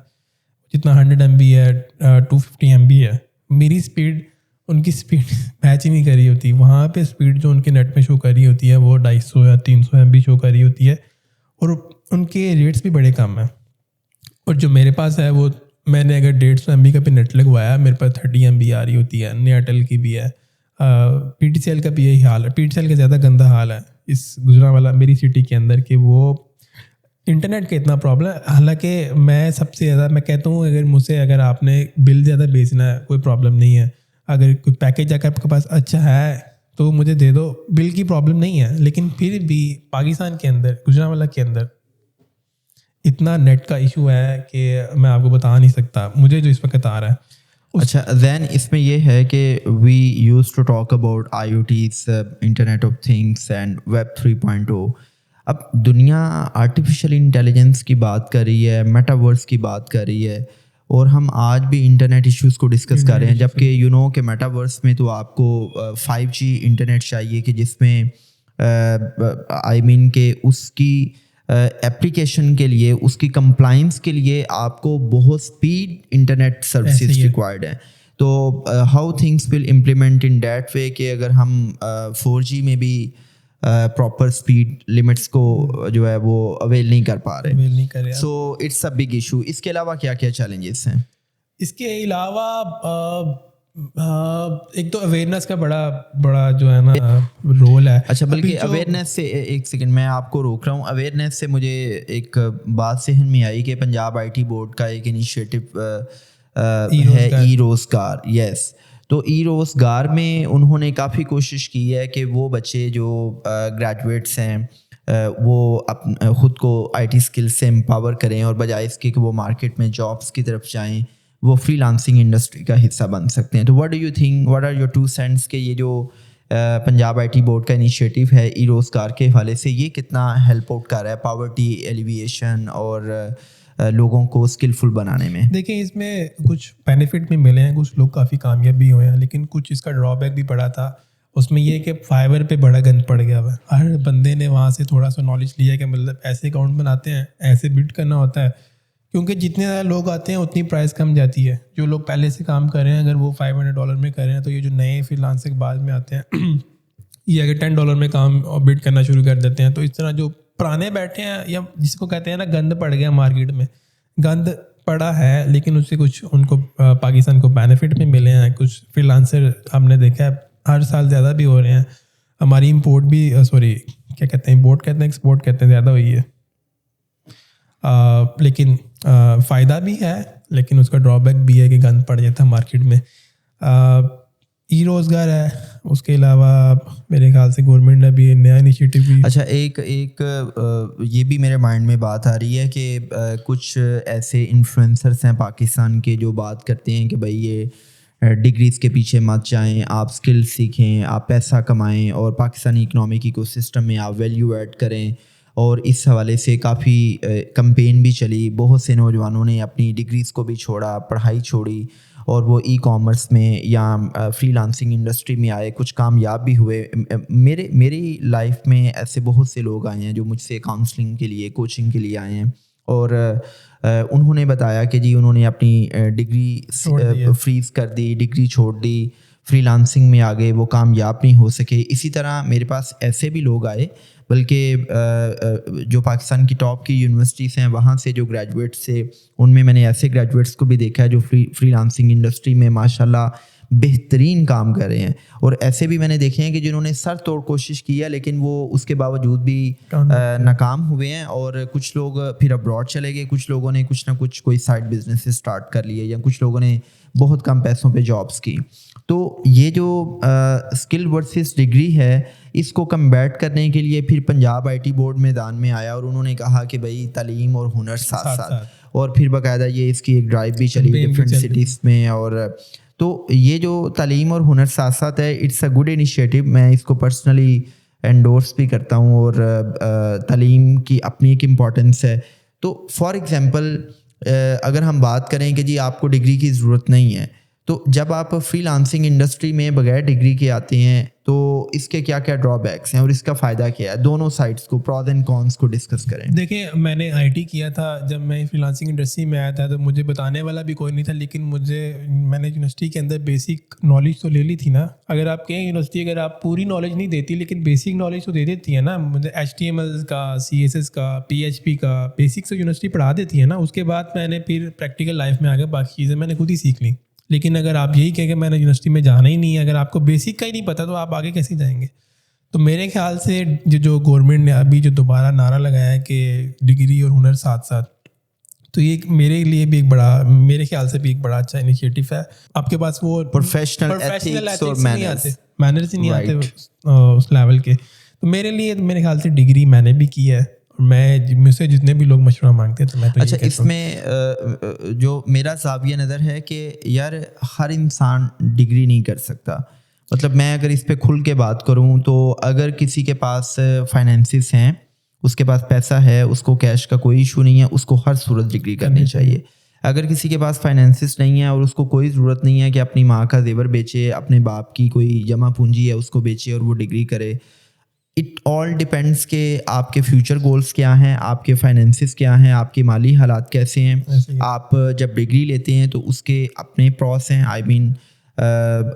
جتنا 100 MB ہے 250 MB ہے, میری اسپیڈ ان کی اسپیڈ میچ ہی نہیں کر رہی ہوتی. وہاں پہ اسپیڈ جو ان کے نیٹ میں شو کر رہی ہوتی ہے وہ 250 یا 300 MB شو کر رہی ہوتی ہے, اور ان کے ریٹس بھی بڑے کم ہیں, اور جو میرے پاس ہے وہ میں نے اگر 150 MB کا بھی نیٹ لگوایا میرے پاس 30 MB آ رہی ہوتی ہے. نیاٹل کی بھی ہے, پی ٹی سی ایل کا بھی یہی حال ہے. پی ٹی سی ایل کا زیادہ گندہ حال ہے اس گجرانوالہ میری سٹی کے اندر کہ وہ انٹرنیٹ کا اتنا پرابلم ہے. حالانکہ میں سب سے زیادہ میں کہتا ہوں اگر مجھ سے اگر آپ نے بل زیادہ بیچنا ہے کوئی پرابلم نہیں ہے, اگر کوئی پیکیج اگر آپ کے پاس اچھا ہے تو مجھے دے دو, بل کی پرابلم نہیں ہے. لیکن پھر بھی پاکستان کے اندر گجرانوالہ کے اندر اتنا نیٹ کا ایشو ہے کہ میں آپ کو بتا نہیں سکتا مجھے جو اس وقت آ رہا ہے. اچھا زین, اس میں یہ ہے کہ we use to talk about IoTs, internet of things and web 3.0. اب دنیا آرٹیفیشیل انٹیلیجنس کی بات کر رہی ہے, میٹاورس کی بات کر رہی ہے, اور ہم آج بھی انٹرنیٹ ایشوز کو ڈسکس کر رہے ہیں, جبکہ کہ میٹاورس میں تو آپ کو 5G انٹرنیٹ چاہیے کہ جس میں کہ اس کی ایپلیکیشن کے لیے, اس کی کمپلائنس کے لیے آپ کو بہت اسپیڈ انٹرنیٹ سروسز ریکوائرڈ ہیں. تو how things will implement in that way کہ اگر ہم 4G میں بھی پراپر اسپیڈ لمٹس کو جو ہے وہ اویل نہیں کر پا رہے, so it's a big issue. اس کے علاوہ کیا کیا چیلنجز ہیں؟ اس کے علاوہ ایک تو اویئرنیس کا بڑا جو ہے نا رول ہے. اچھا, بلکہ اویئرنیس سے ایک سیکنڈ میں آپ کو روک رہا ہوں. اویئرنیس سے مجھے ایک بات ذہن میں آئی کہ پنجاب IT بورڈ کا ایک انیشیٹو ہے ای روزگار. یس, تو ای روزگار میں انہوں نے کافی کوشش کی ہے کہ وہ بچے جو گریجویٹس ہیں وہ خود کو IT اسکل سے امپاور کریں, اور بجائے اس کے کہ وہ مارکیٹ میں جابس کی طرف جائیں وہ فری لانسنگ انڈسٹری کا حصہ بن سکتے ہیں. تو what do you think, what are your 2 cents کہ یہ جو پنجاب IT بورڈ کا انیشیٹو ہے ای روزگار کے حوالے سے, یہ کتنا ہیلپ آؤٹ کر رہا ہے پاورٹی ایلیویشن اور لوگوں کو اسکلفل بنانے میں؟ دیکھیں اس میں کچھ بینیفٹ بھی ملے ہیں, کچھ لوگ کافی کامیاب بھی ہوئے ہیں, لیکن کچھ اس کا ڈرا بیک بھی پڑا تھا. اس میں یہ کہ فائبر پہ بڑا گند پڑ گیا ہوا ہے. ہر بندے نے وہاں سے تھوڑا سا نالج لیا کہ مطلب ایسے اکاؤنٹ بناتے ہیں, ایسے بلڈ کرنا ہوتا ہے, کیونکہ جتنے زیادہ لوگ آتے ہیں اتنی پرائز کم جاتی ہے. جو لوگ پہلے سے کام کر رہے ہیں اگر وہ $500 میں کر رہے ہیں, تو یہ جو نئے فری لانسر بعد میں آتے ہیں یہ اگر $10 میں کام بڈ کرنا شروع کر دیتے ہیں, تو اس طرح جو پرانے بیٹھے ہیں یا جس کو کہتے ہیں نا گند پڑ گیا مارکیٹ میں, گند پڑا ہے, لیکن اس سے کچھ ان کو پاکستان کو بینیفٹ بھی ملے ہیں. کچھ فری لانسر ہم نے دیکھا ہے ہر سال زیادہ بھی ہو رہے ہیں. ہماری امپورٹ بھی کیا کہتے ہیں, امپورٹ کہتے ہیں ایکسپورٹ کہتے ہیں, زیادہ ہوئی ہے. لیکن فائدہ بھی ہے, لیکن اس کا ڈرا بیک بھی ہے کہ گند پڑ جاتا ہے مارکیٹ میں. ای روزگار ہے, اس کے علاوہ میرے خیال سے گورنمنٹ نے بھی نیا انیشیٹو بھی. اچھا, ایک یہ بھی میرے مائنڈ میں بات آ رہی ہے کہ کچھ ایسے انفلوئنسرس ہیں پاکستان کے جو بات کرتے ہیں کہ بھائی یہ ڈگریز کے پیچھے مت جائیں, آپ اسکل سیکھیں, آپ پیسہ کمائیں اور پاکستانی اکنامک ایکو سسٹم میں آپ ویلیو ایڈ کریں. اور اس حوالے سے کافی کمپین بھی چلی, بہت سے نوجوانوں نے اپنی ڈگریز کو بھی چھوڑا, پڑھائی چھوڑی, اور وہ ای کامرس میں یا فری لانسنگ انڈسٹری میں آئے, کچھ کامیاب بھی ہوئے. میری لائف میں ایسے بہت سے لوگ آئے ہیں جو مجھ سے کاؤنسلنگ کے لیے, کوچنگ کے لیے آئے ہیں, اور انہوں نے بتایا کہ جی انہوں نے اپنی ڈگری فریز کر دی, ڈگری چھوڑ دی, فری لانسنگ میں آگے, وہ کامیاب نہیں ہو سکے. اسی طرح میرے پاس ایسے بھی لوگ آئے, بلکہ جو پاکستان کی ٹاپ کی یونیورسٹیز ہیں وہاں سے جو گریجویٹس سے, ان میں نے ایسے گریجویٹس کو بھی دیکھا ہے جو فری لانسنگ انڈسٹری میں ماشاءاللہ بہترین کام کر رہے ہیں, اور ایسے بھی میں نے دیکھے ہیں کہ جنہوں نے سر توڑ کوشش کی ہے لیکن وہ اس کے باوجود بھی ناکام ہوئے ہیں. اور کچھ لوگ پھر ابراڈ چلے گئے, کچھ لوگوں نے کچھ نہ کچھ کوئی سائڈ بزنس اسٹارٹ کر لیے, یا کچھ لوگوں نے بہت کم پیسوں پہ جابس کی. تو یہ جو اسکل ورسز ڈگری ہے, اس کو کمبیٹ کرنے کے لیے پھر پنجاب IT بورڈ میدان میں آیا, اور انہوں نے کہا کہ بھائی تعلیم اور ہنر ساتھ ساتھ, اور پھر باقاعدہ یہ اس کی ایک ڈرائیو بھی چلی ڈفرینٹ سٹیز میں. اور تو یہ جو تعلیم اور ہنر ساتھ ساتھ ہے, اٹس اے گڈ انیشیٹو, میں اس کو پرسنلی انڈورس بھی کرتا ہوں, اور تعلیم کی اپنی ایک امپورٹنس ہے. تو فار ایگزامپل اگر ہم بات کریں کہ جی آپ کو ڈگری کی ضرورت نہیں ہے, تو جب آپ فری لانسنگ انڈسٹری میں بغیر ڈگری کے آتے ہیں تو اس کے کیا کیا ڈرا بیکس ہیں اور اس کا فائدہ کیا ہے؟ دونوں سائڈس کو، پروز اینڈ کونس کو ڈسکس کریں. دیکھیں میں نے آئی ٹی کیا تھا، جب میں فری لانسنگ انڈسٹری میں آیا تھا تو مجھے بتانے والا بھی کوئی نہیں تھا، لیکن میں نے یونیورسٹی کے اندر بیسک نالج تو لے لی تھی نا. اگر آپ کہیں یونیورسٹی اگر آپ پوری نالج نہیں دیتی لیکن بیسک نالج تو دے دیتی ہے نا. مجھے HTML کا، CSS کا، PHP کا بیسک سے یونیورسٹی پڑھا دیتی ہے نا. اس کے بعد میں نے پھر پریکٹیکل لائف میں آ کے باقی چیزیں میں نے خود ہی سیکھ لی. لیکن اگر آپ یہی کہیں کہ میں نے یونیورسٹی میں جانا ہی نہیں ہے، اگر آپ کو بیسک کا ہی نہیں پتہ تو آپ آگے کیسے جائیں گے؟ تو میرے خیال سے جو گورنمنٹ نے ابھی جو دوبارہ نعرہ لگایا ہے کہ ڈگری اور ہنر ساتھ ساتھ، تو یہ میرے لیے بھی ایک بڑا، میرے خیال سے بھی ایک بڑا اچھا انیشیٹو ہے. آپ کے پاس وہ پروفیشنل ایتھکس اور مینرز ہی نہیں آتے اس لیول کے. تو میرے لیے میرے خیال سے ڈگری میں نے بھی کی ہے، میں مجھ سے جتنے بھی لوگ مشورہ مانگتے ہیں تو میں تو اچھا اس میں جو میرا زاویہ نظر ہے کہ یار ہر انسان ڈگری نہیں کر سکتا. مطلب میں اگر اس پہ کھل کے بات کروں تو اگر کسی کے پاس فائنینسز ہیں، اس کے پاس پیسہ ہے، اس کو کیش کا کوئی ایشو نہیں ہے، اس کو ہر صورت ڈگری کرنی چاہیے. اگر کسی کے پاس فائنینسز نہیں ہے اور اس کو کوئی ضرورت نہیں ہے کہ اپنی ماں کا زیور بیچے، اپنے باپ کی کوئی جمع پونجی ہے اس کو بیچے اور وہ ڈگری کرے. اٹ آل ڈپینڈس کہ آپ کے فیوچر گولس کیا ہیں، آپ کے فائنینسز کیا ہیں، آپ کے مالی حالات کیسے ہیں. آپ جب ڈگری لیتے ہیں تو اس کے اپنے پروس ہیں. آئی مین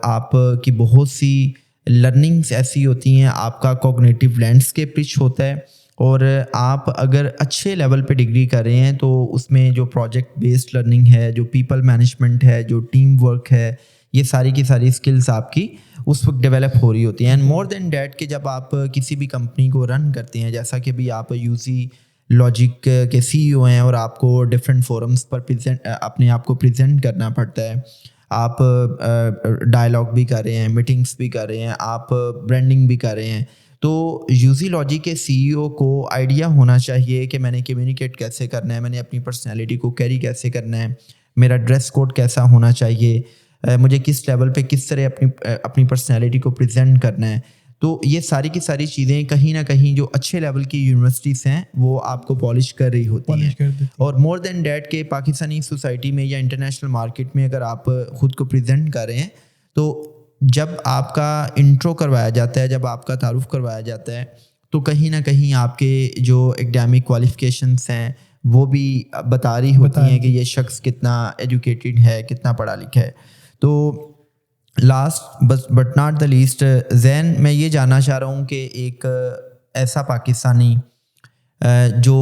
آپ کی بہت سی لرننگس ایسی ہوتی ہیں، آپ کا کوگنیٹیو لینڈسکیپ رچ ہوتا ہے. اور آپ اگر اچھے لیول پہ ڈگری کر رہے ہیں تو اس میں جو پروجیکٹ بیسڈ لرننگ ہے، جو پیپل مینجمنٹ ہے، جو ٹیم ورک ہے، یہ ساری کی ساری اسکلس آپ کی اس وقت ڈیولپ ہو رہی ہوتی ہیں. اینڈ مور دین دیٹ کہ جب آپ کسی بھی کمپنی کو رن کرتے ہیں، جیسا کہ بھی آپ یوزی لاجک کے CEO ہیں اور آپ کو ڈفرینٹ فورمس پر اپنے آپ کو پریزنٹ کرنا پڑتا ہے، آپ ڈائلاگ بھی کر رہے ہیں، میٹنگس بھی کر رہے ہیں، آپ برانڈنگ بھی کر رہے ہیں. تو یوزی لاجک کے CEO کو آئیڈیا ہونا چاہیے کہ میں نے کمیونیکیٹ کیسے کرنا ہے، میں نے اپنی پرسنالٹی کو کیری کیسے کرنا ہے، میرا ڈریس کوڈ کیسا ہونا چاہیے، مجھے کس لیول پہ کس طرح اپنی پرسنالٹی کو پریزنٹ کرنا ہے. تو یہ ساری کی ساری چیزیں کہیں نہ کہیں جو اچھے لیول کی یونیورسٹیز ہیں وہ آپ کو پالش کر رہی ہوتی ہیں. اور مور دین دیٹ کہ پاکستانی سوسائٹی میں یا انٹرنیشنل مارکیٹ میں اگر آپ خود کو پریزنٹ کر رہے ہیں تو جب آپ کا انٹرو کروایا جاتا ہے، جب آپ کا تعارف کروایا جاتا ہے تو کہیں نہ کہیں آپ کے جو ایکڈیمک کوالیفیکیشنس ہیں وہ بھی بتا رہی ہوتی ہیں کہ یہ شخص کتنا ایجوکیٹڈ ہے، کتنا پڑھا لکھا ہے. تو last but not the least Zain میں یہ جاننا چاہ رہا ہوں کہ ایک ایسا پاکستانی جو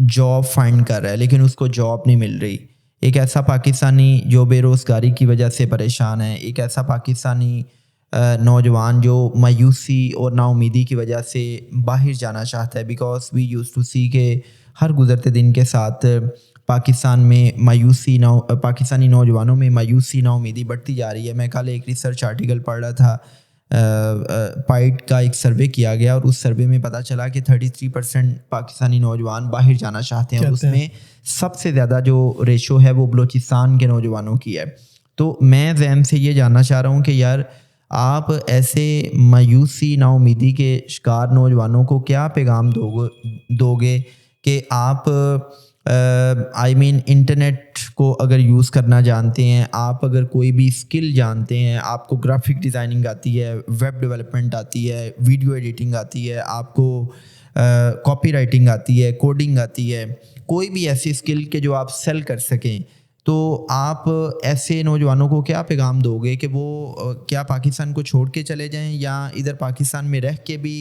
جاب فائنڈ کر رہا ہے لیکن اس کو جاب نہیں مل رہی، ایک ایسا پاکستانی جو بے روزگاری کی وجہ سے پریشان ہے، ایک ایسا پاکستانی نوجوان جو مایوسی اور نا امیدی کی وجہ سے باہر جانا چاہتا ہے. Because we use to see کہ ہر گزرتے دن کے ساتھ پاکستان میں پاکستانی نوجوانوں میں مایوسی نا امیدی بڑھتی جا رہی ہے. میں کل ایک ریسرچ آرٹیکل پڑھ رہا تھا، پائٹ کا ایک سروے کیا گیا اور اس سروے میں پتہ چلا کہ 33% پاکستانی نوجوان باہر جانا چاہتے ہیں اور اس میں سب سے زیادہ جو ریشو ہے وہ بلوچستان کے نوجوانوں کی ہے. تو میں ذہن سے یہ جاننا چاہ رہا ہوں کہ یار آپ ایسے مایوسی نا امیدی کے شکار نوجوانوں کو کیا پیغام دو گے کہ آپ آئی مین انٹرنیٹ کو اگر یوز کرنا جانتے ہیں، آپ اگر کوئی بھی اسکل جانتے ہیں، آپ کو گرافک ڈیزائننگ آتی ہے، ویب ڈیولپمنٹ آتی ہے، ویڈیو ایڈیٹنگ آتی ہے، آپ کو کاپی رائٹنگ آتی ہے، کوڈنگ آتی ہے، کوئی بھی ایسی اسکل کہ جو آپ سیل کر سکیں، تو آپ ایسے نوجوانوں کو کیا پیغام دو گے کہ وہ کیا پاکستان کو چھوڑ کے چلے جائیں یا ادھر پاکستان میں رہ کے بھی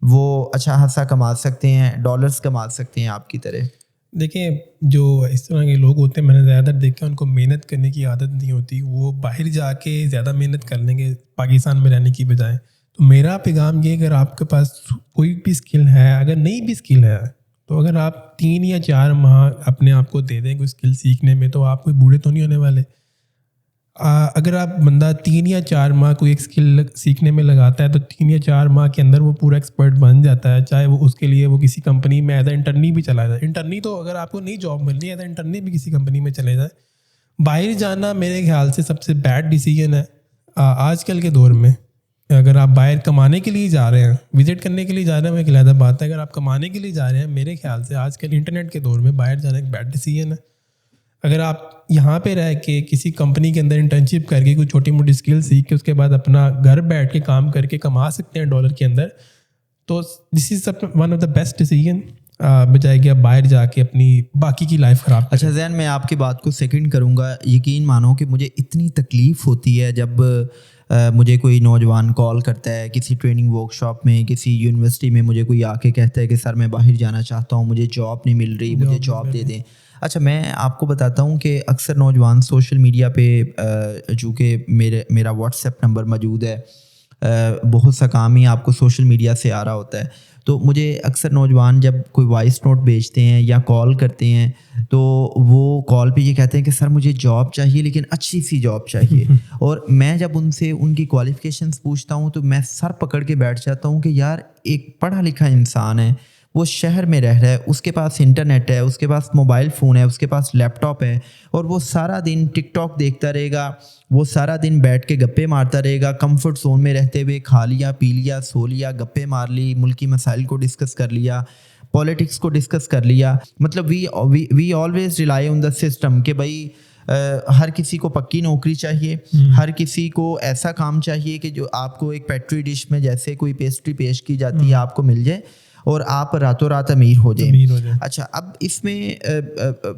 وہ اچھا خاصا کما سکتے ہیں، ڈالرز کما سکتے ہیں آپ کی طرح؟ دیکھیں جو اس طرح کے لوگ ہوتے ہیں میں نے زیادہ تر دیکھا ان کو محنت کرنے کی عادت نہیں ہوتی، وہ باہر جا کے زیادہ محنت کر لیں گے پاکستان میں رہنے کی بجائے. تو میرا پیغام یہ، اگر آپ کے پاس کوئی بھی اسکل ہے، اگر نئی بھی اسکل ہے تو اگر آپ 3 یا 4 ماہ اپنے آپ کو دے دیں کوئی اسکل سیکھنے میں تو آپ کوئی بوڑھے تو نہیں ہونے والے. اگر آپ بندہ 3 یا 4 ماہ کوئی ایک اسکل سیکھنے میں لگاتا ہے تو 3 یا 4 ماہ کے اندر وہ پورا ایکسپرٹ بن جاتا ہے، چاہے وہ اس کے لیے وہ کسی کمپنی میں ایز اے انٹرنی بھی چلا جائے. انٹرنی تو اگر آپ کو نہیں جاب مل رہی ہے ایز اے انٹرنی بھی کسی کمپنی میں چلے جائے. باہر جانا میرے خیال سے سب سے بیڈ ڈیسیجن ہے آج کل کے دور میں. اگر آپ باہر کمانے کے لیے جا رہے ہیں، وزٹ کرنے کے لیے جا رہے ہیں، وہ ایک علیحدہ بات ہے. اگر آپ کمانے کے لیے جا رہے ہیں، میرے خیال سے آج کل انٹرنیٹ کے دور میں باہر جانا ایک بیڈ ڈیسیجن ہے. اگر آپ یہاں پہ رہ کے کسی کمپنی کے اندر انٹرنشپ کر کے کوئی چھوٹی موٹی اسکل سیکھ کے اس کے بعد اپنا گھر بیٹھ کے کام کر کے کما سکتے ہیں ڈالر کے اندر, تو this is one of the best decision, بجائے کہ آپ باہر جا کے اپنی باقی کی لائف خراب. اچھا زین, میں آپ کی بات کو سیکنڈ کروں گا. یقین مانو کہ مجھے اتنی تکلیف ہوتی ہے جب مجھے کوئی نوجوان کال کرتا ہے کسی ٹریننگ ورک شاپ میں, کسی یونیورسٹی میں مجھے کوئی آ کے کہتا ہے کہ سر میں باہر جانا چاہتا ہوں, مجھے جاب نہیں مل رہی, مجھے جاب دے دیں. اچھا, میں آپ کو بتاتا ہوں کہ اکثر نوجوان سوشل میڈیا پہ, چونکہ میرا واٹس ایپ نمبر موجود ہے, بہت سا کام ہی آپ کو سوشل میڈیا سے آ رہا ہوتا ہے, تو مجھے اکثر نوجوان جب کوئی وائس نوٹ بھیجتے ہیں یا کال کرتے ہیں تو وہ کال پہ یہ کہتے ہیں کہ سر مجھے جاب چاہیے لیکن اچھی سی جاب چاہیے. اور میں جب ان سے ان کی کوالیفیکیشنس پوچھتا ہوں تو میں سر پکڑ کے بیٹھ جاتا ہوں کہ یار ایک پڑھا لکھا انسان ہے, وہ شہر میں رہ رہا ہے, اس کے پاس انٹرنیٹ ہے, اس کے پاس موبائل فون ہے, اس کے پاس لیپ ٹاپ ہے, اور وہ سارا دن ٹک ٹاک دیکھتا رہے گا, وہ سارا دن بیٹھ کے گپے مارتا رہے گا, کمفرٹ زون میں رہتے ہوئے کھا لیا پی لیا سو لیا, گپے مار لی, ملکی مسائل کو ڈسکس کر لیا, پولیٹکس کو ڈسکس کر لیا. مطلب we always rely on the system کہ بھائی ہر کسی کو پکی نوکری چاہیے, ہر کسی کو ایسا کام چاہیے کہ جو آپ کو ایک پیٹری ڈش میں جیسے کوئی پیسٹری پیش کی جاتی ہے آپ کو مل جائے اور آپ راتوں رات امیر ہو جائیں. اچھا, اب اس میں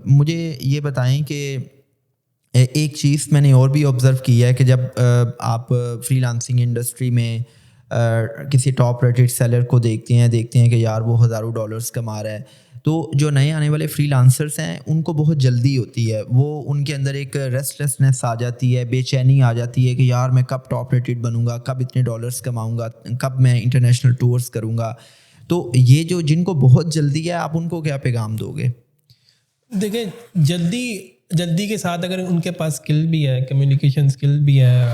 مجھے یہ بتائیں کہ ایک چیز میں نے اور بھی آبزرو کی ہے کہ جب آپ فری لانسنگ انڈسٹری میں کسی ٹاپ ریٹڈ سیلر کو دیکھتے ہیں کہ یار وہ ہزاروں ڈالرز کما رہا ہے, تو جو نئے آنے والے فری لانسرس ہیں ان کو بہت جلدی ہوتی ہے, وہ ان کے اندر ایک ریسٹلیسنس آ جاتی ہے, بے چینی آ جاتی ہے کہ یار میں کب ٹاپ ریٹڈ بنوں گا, کب اتنے ڈالرز کماؤں گا, کب میں انٹرنیشنل ٹورس کروں گا. تو یہ جو جن کو بہت جلدی ہے آپ ان کو کیا پیغام دو گے؟ دیکھیں, جلدی کے ساتھ اگر ان کے پاس اسکل بھی ہے, کمیونیکیشن اسکل بھی ہے,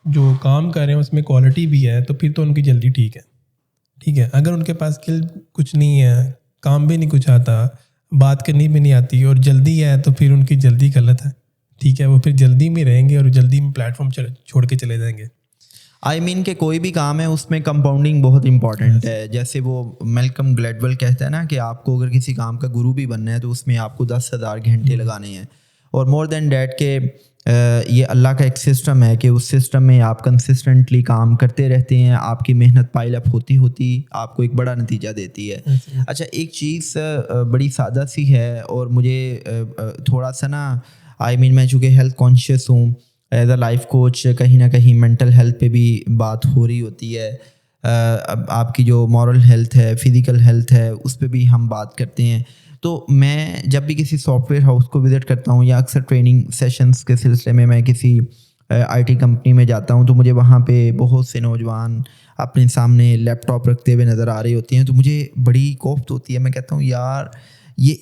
جو کام کر رہے ہیں اس میں کوالٹی بھی ہے, تو پھر تو ان کی جلدی ٹھیک ہے. اگر ان کے پاس اسکل کچھ نہیں ہے, کام بھی نہیں کچھ آتا, بات کرنی بھی نہیں آتی اور جلدی ہے, تو پھر ان کی جلدی غلط ہے. ٹھیک ہے, وہ پھر جلدی میں رہیں گے اور جلدی میں پلیٹ فارم چھوڑ کے چلے جائیں گے. آئی مین کہ کوئی بھی کام ہے اس میں کمپاؤنڈنگ بہت امپورٹنٹ ہے. جیسے وہ میلکم گلیڈول کہتا ہے نا کہ آپ کو اگر کسی کام کا گرو بھی بننا ہے تو اس میں آپ کو 10,000 گھنٹے لگانے ہیں, اور مور دین دیٹ کہ یہ اللہ کا ایک سسٹم ہے کہ اس سسٹم میں آپ کنسسٹنٹلی کام کرتے رہتے ہیں, آپ کی محنت پائل اپ ہوتی آپ کو ایک بڑا نتیجہ دیتی ہے. اچھا, ایک چیز بڑی سادہ سی ہے اور مجھے تھوڑا سا نا آئی مین میں چونکہ ہیلتھ کانشیس ہوں, ایز اے لائف کوچ کہیں نہ کہیں مینٹل ہیلتھ پہ بھی بات ہو رہی ہوتی ہے, آپ کی جو مورل ہیلتھ ہے, فزیکل ہیلتھ ہے, اس پہ بھی ہم بات کرتے ہیں. تو میں جب بھی کسی سافٹ ویئر ہاؤس کو وزٹ کرتا ہوں یا اکثر ٹریننگ سیشنز کے سلسلے میں کسی آئی ٹی کمپنی میں جاتا ہوں تو مجھے وہاں پہ بہت سے نوجوان اپنے سامنے لیپ ٹاپ رکھتے ہوئے نظر آ رہے ہوتے ہیں, تو مجھے بڑی کوفت ہوتی ہے. میں کہتا ہوں یار یہ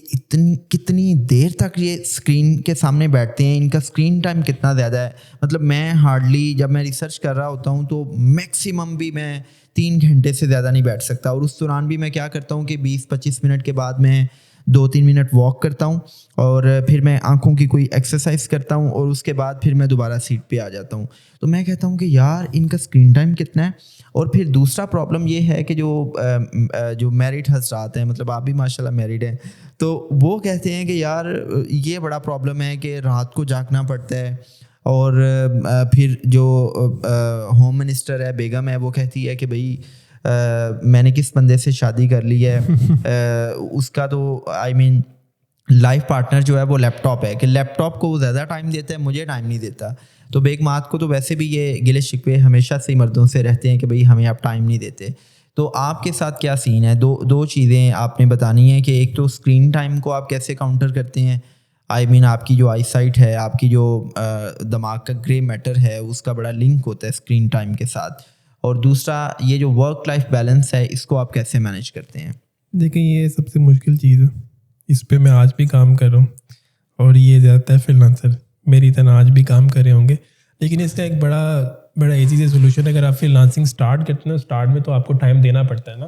کتنی دیر تک یہ اسکرین کے سامنے بیٹھتے ہیں, ان کا اسکرین ٹائم کتنا زیادہ ہے. مطلب میں ہارڈلی جب میں ریسرچ کر رہا ہوتا ہوں تو میکسیمم بھی میں 3 گھنٹے سے زیادہ نہیں بیٹھ سکتا, اور اس دوران بھی میں کیا کرتا ہوں کہ 20-25 منٹ کے بعد میں 2-3 منٹ واک کرتا ہوں اور پھر میں آنکھوں کی کوئی ایکسرسائز کرتا ہوں اور اس کے بعد پھر میں دوبارہ سیٹ پہ آ جاتا ہوں. تو میں کہتا ہوں کہ یار ان کا اسکرین ٹائم کتنا ہے. اور پھر دوسرا پرابلم یہ ہے کہ جو میرڈ حضرات ہیں, مطلب آپ بھی ماشاء اللہ میرڈ ہیں, تو وہ کہتے ہیں کہ یار یہ بڑا پرابلم ہے کہ رات کو جاگنا پڑتا ہے. اور پھر جو ہوم منسٹر ہے, بیگم ہے, وہ کہتی ہے کہ بھائی میں نے کس بندے سے شادی کر لی ہے, اس کا تو آئی مین لائف پارٹنر جو ہے وہ لیپ ٹاپ ہے, کہ لیپ ٹاپ کو وہ زیادہ ٹائم دیتا ہے, مجھے ٹائم نہیں دیتا. تو بیگ مات کو تو ویسے بھی یہ گلے شکوے ہمیشہ سے مردوں سے رہتے ہیں کہ بھائی ہمیں آپ ٹائم نہیں دیتے. تو آپ کے ساتھ کیا سین ہے؟ دو چیزیں آپ نے بتانی ہیں کہ ایک تو اسکرین ٹائم کو آپ کیسے کاؤنٹر کرتے ہیں, آئی مین آپ کی جو آئی سائٹ ہے, آپ کی جو دماغ کا گرے میٹر ہے, اس کا بڑا لنک ہوتا ہے اسکرین ٹائم کے ساتھ, اور دوسرا یہ جو ورک لائف بیلنس ہے اس کو آپ کیسے مینیج کرتے ہیں؟ دیکھیں, یہ سب سے مشکل چیز ہے, اس پہ میں آج بھی کام کر رہا ہوں, اور یہ زیادہ فری لانسر میری طرح آج بھی کام کر رہے ہوں گے. لیکن اس کا ایک بڑا ایزی سے سولوشن ہے. اگر آپ فری لانسنگ اسٹارٹ کرتے ہیں, اسٹارٹ میں تو آپ کو ٹائم دینا پڑتا ہے نا,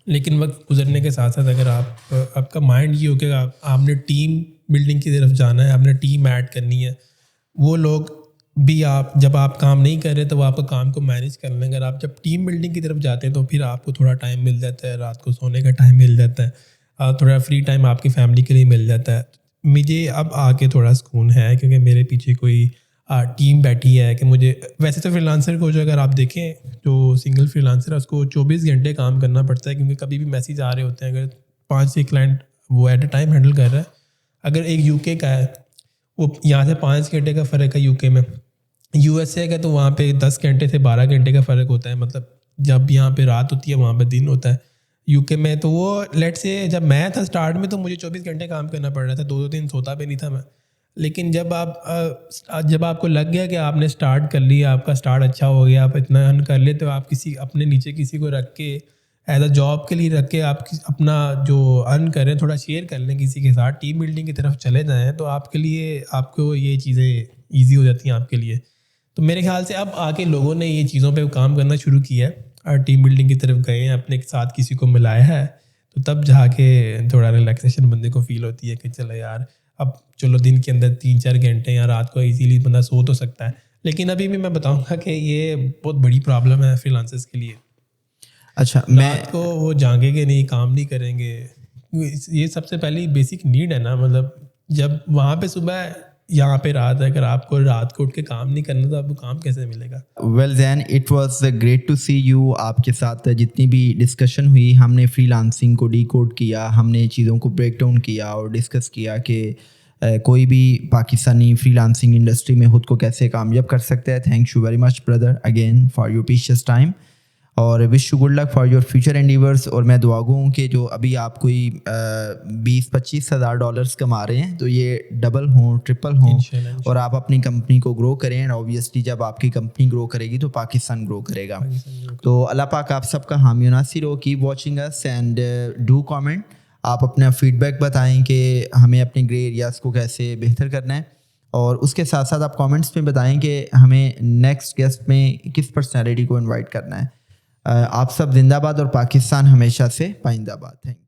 لیکن وقت گزرنے کے ساتھ ساتھ اگر آپ کا مائنڈ یہ ہو کہ آپ نے ٹیم بلڈنگ کی طرف جانا ہے, آپ نے ٹیم ایڈ کرنی ہے, وہ لوگ بھی جب آپ کام نہیں کر رہے تو وہ آپ کا کام کو مینیج کر لیں. اگر آپ جب ٹیم بلڈنگ کی طرف جاتے ہیں تو پھر آپ کو تھوڑا ٹائم مل جاتا ہے, رات کو سونے کا ٹائم مل جاتا ہے, تھوڑا فری ٹائم آپ کی فیملی کے لیے مل جاتا ہے. مجھے اب آ کے تھوڑا سکون ہے کیونکہ میرے پیچھے کوئی ٹیم بیٹھی ہے کہ مجھے ویسے تو فری لانسر کو جو اگر آپ دیکھیں جو سنگل فری لانسر ہے اس کو 24 گھنٹے کام کرنا پڑتا ہے کیونکہ کبھی بھی میسیج آ رہے ہوتے ہیں. اگر 5-6 کلائنٹ وہ ایٹ اے ٹائم ہینڈل کر رہا ہے. اگر ایک یو کے کا ہے وہ یہاں سے 5 گھنٹے کا فرق ہے یو کے میں, یو ایس اے کا تو وہاں پہ 10 گھنٹے سے 12 گھنٹے کا فرق ہوتا ہے. مطلب جب یہاں پہ رات ہوتی ہے وہاں پہ دن ہوتا ہے یو کے میں. تو وہ لیٹ سے جب میں تھا اسٹارٹ میں تو مجھے 24 گھنٹے کام کرنا پڑ رہا تھا, 2 دن سوتا بھی نہیں تھا میں. لیکن جب آپ کو لگ گیا کہ آپ نے اسٹارٹ کر لیا, آپ کا اسٹارٹ اچھا ہو گیا, آپ اتنا ارن کر لیتے تو آپ کسی اپنے نیچے کسی کو رکھ کے ایز اے جاب کے لیے رکھ کے آپ اپنا جو ارن کریں تھوڑا شیئر کر لیں کسی کے ساتھ, ٹیم بلڈنگ کی طرف چلے جائیں تو آپ کے لیے آپ کو یہ چیزیں ایزی ہو جاتی ہیں آپ کے لیے. تو میرے خیال سے اب آ کے لوگوں نے یہ چیزوں پہ کام کرنا شروع کیا ہے اور ٹیم بلڈنگ کی طرف گئے ہیں, اپنے ساتھ کسی کو ملایا ہے تو تب جا کے تھوڑا ریلیکسیشن بندے کو فیل ہوتی ہے کہ چلو یار اب چلو دن کے اندر 3-4 گھنٹے یا رات کو ایزیلی بندہ سو تو سکتا ہے. لیکن ابھی بھی میں بتاؤں گا کہ یہ بہت بڑی پرابلم ہے فری لانسرز کے لیے. اچھا, رات کو وہ جاگیں گے نہیں, کام نہیں کریں گے. یہ سب سے پہلی بیسک نیڈ ہے نا. مطلب جب وہاں پہ صبح یہاں پہ رات ہے, اگر آپ کو رات کو اٹھ کے کام نہیں کرنا تو آپ کو کام کیسے ملے گا؟ Well Zain it was great to see you. آپ کے ساتھ جتنی بھی ڈسکشن ہوئی ہم نے فری لانسنگ کو ڈی کوڈ کیا, ہم نے چیزوں کو بریک ڈاؤن کیا اور ڈسکس کیا کہ کوئی بھی پاکستانی فری لانسنگ انڈسٹری میں خود کو کیسے کامیاب کر سکتا ہے. Thank you very much brother again for your precious time اور wish you good luck for your future endeavours. اور میں دعا گو ہوں کہ جو ابھی آپ کوئی 20-25 ہزار ڈالرس کما رہے ہیں تو یہ ڈبل ہوں, ٹرپل ہوں اور آپ اپنی کمپنی کو گرو کریں. اینڈ اوبیسلی جب آپ کی کمپنی گرو کرے گی تو پاکستان گرو کرے گا. تو اللہ پاک آپ سب کا حامی و ناصر ہو. Keep watching us and do comment. آپ اپنا فیڈ بیک بتائیں کہ ہمیں اپنے گرے ایریاز کو کیسے بہتر کرنا ہے, اور اس کے ساتھ ساتھ آپ کامنٹس میں بتائیں کہ ہمیں نیکسٹ گیسٹ میں کس پرسنالٹی کو انوائٹ کرنا ہے. آپ سب زندہ باد اور پاکستان ہمیشہ سے پائندہ باد. Thank you.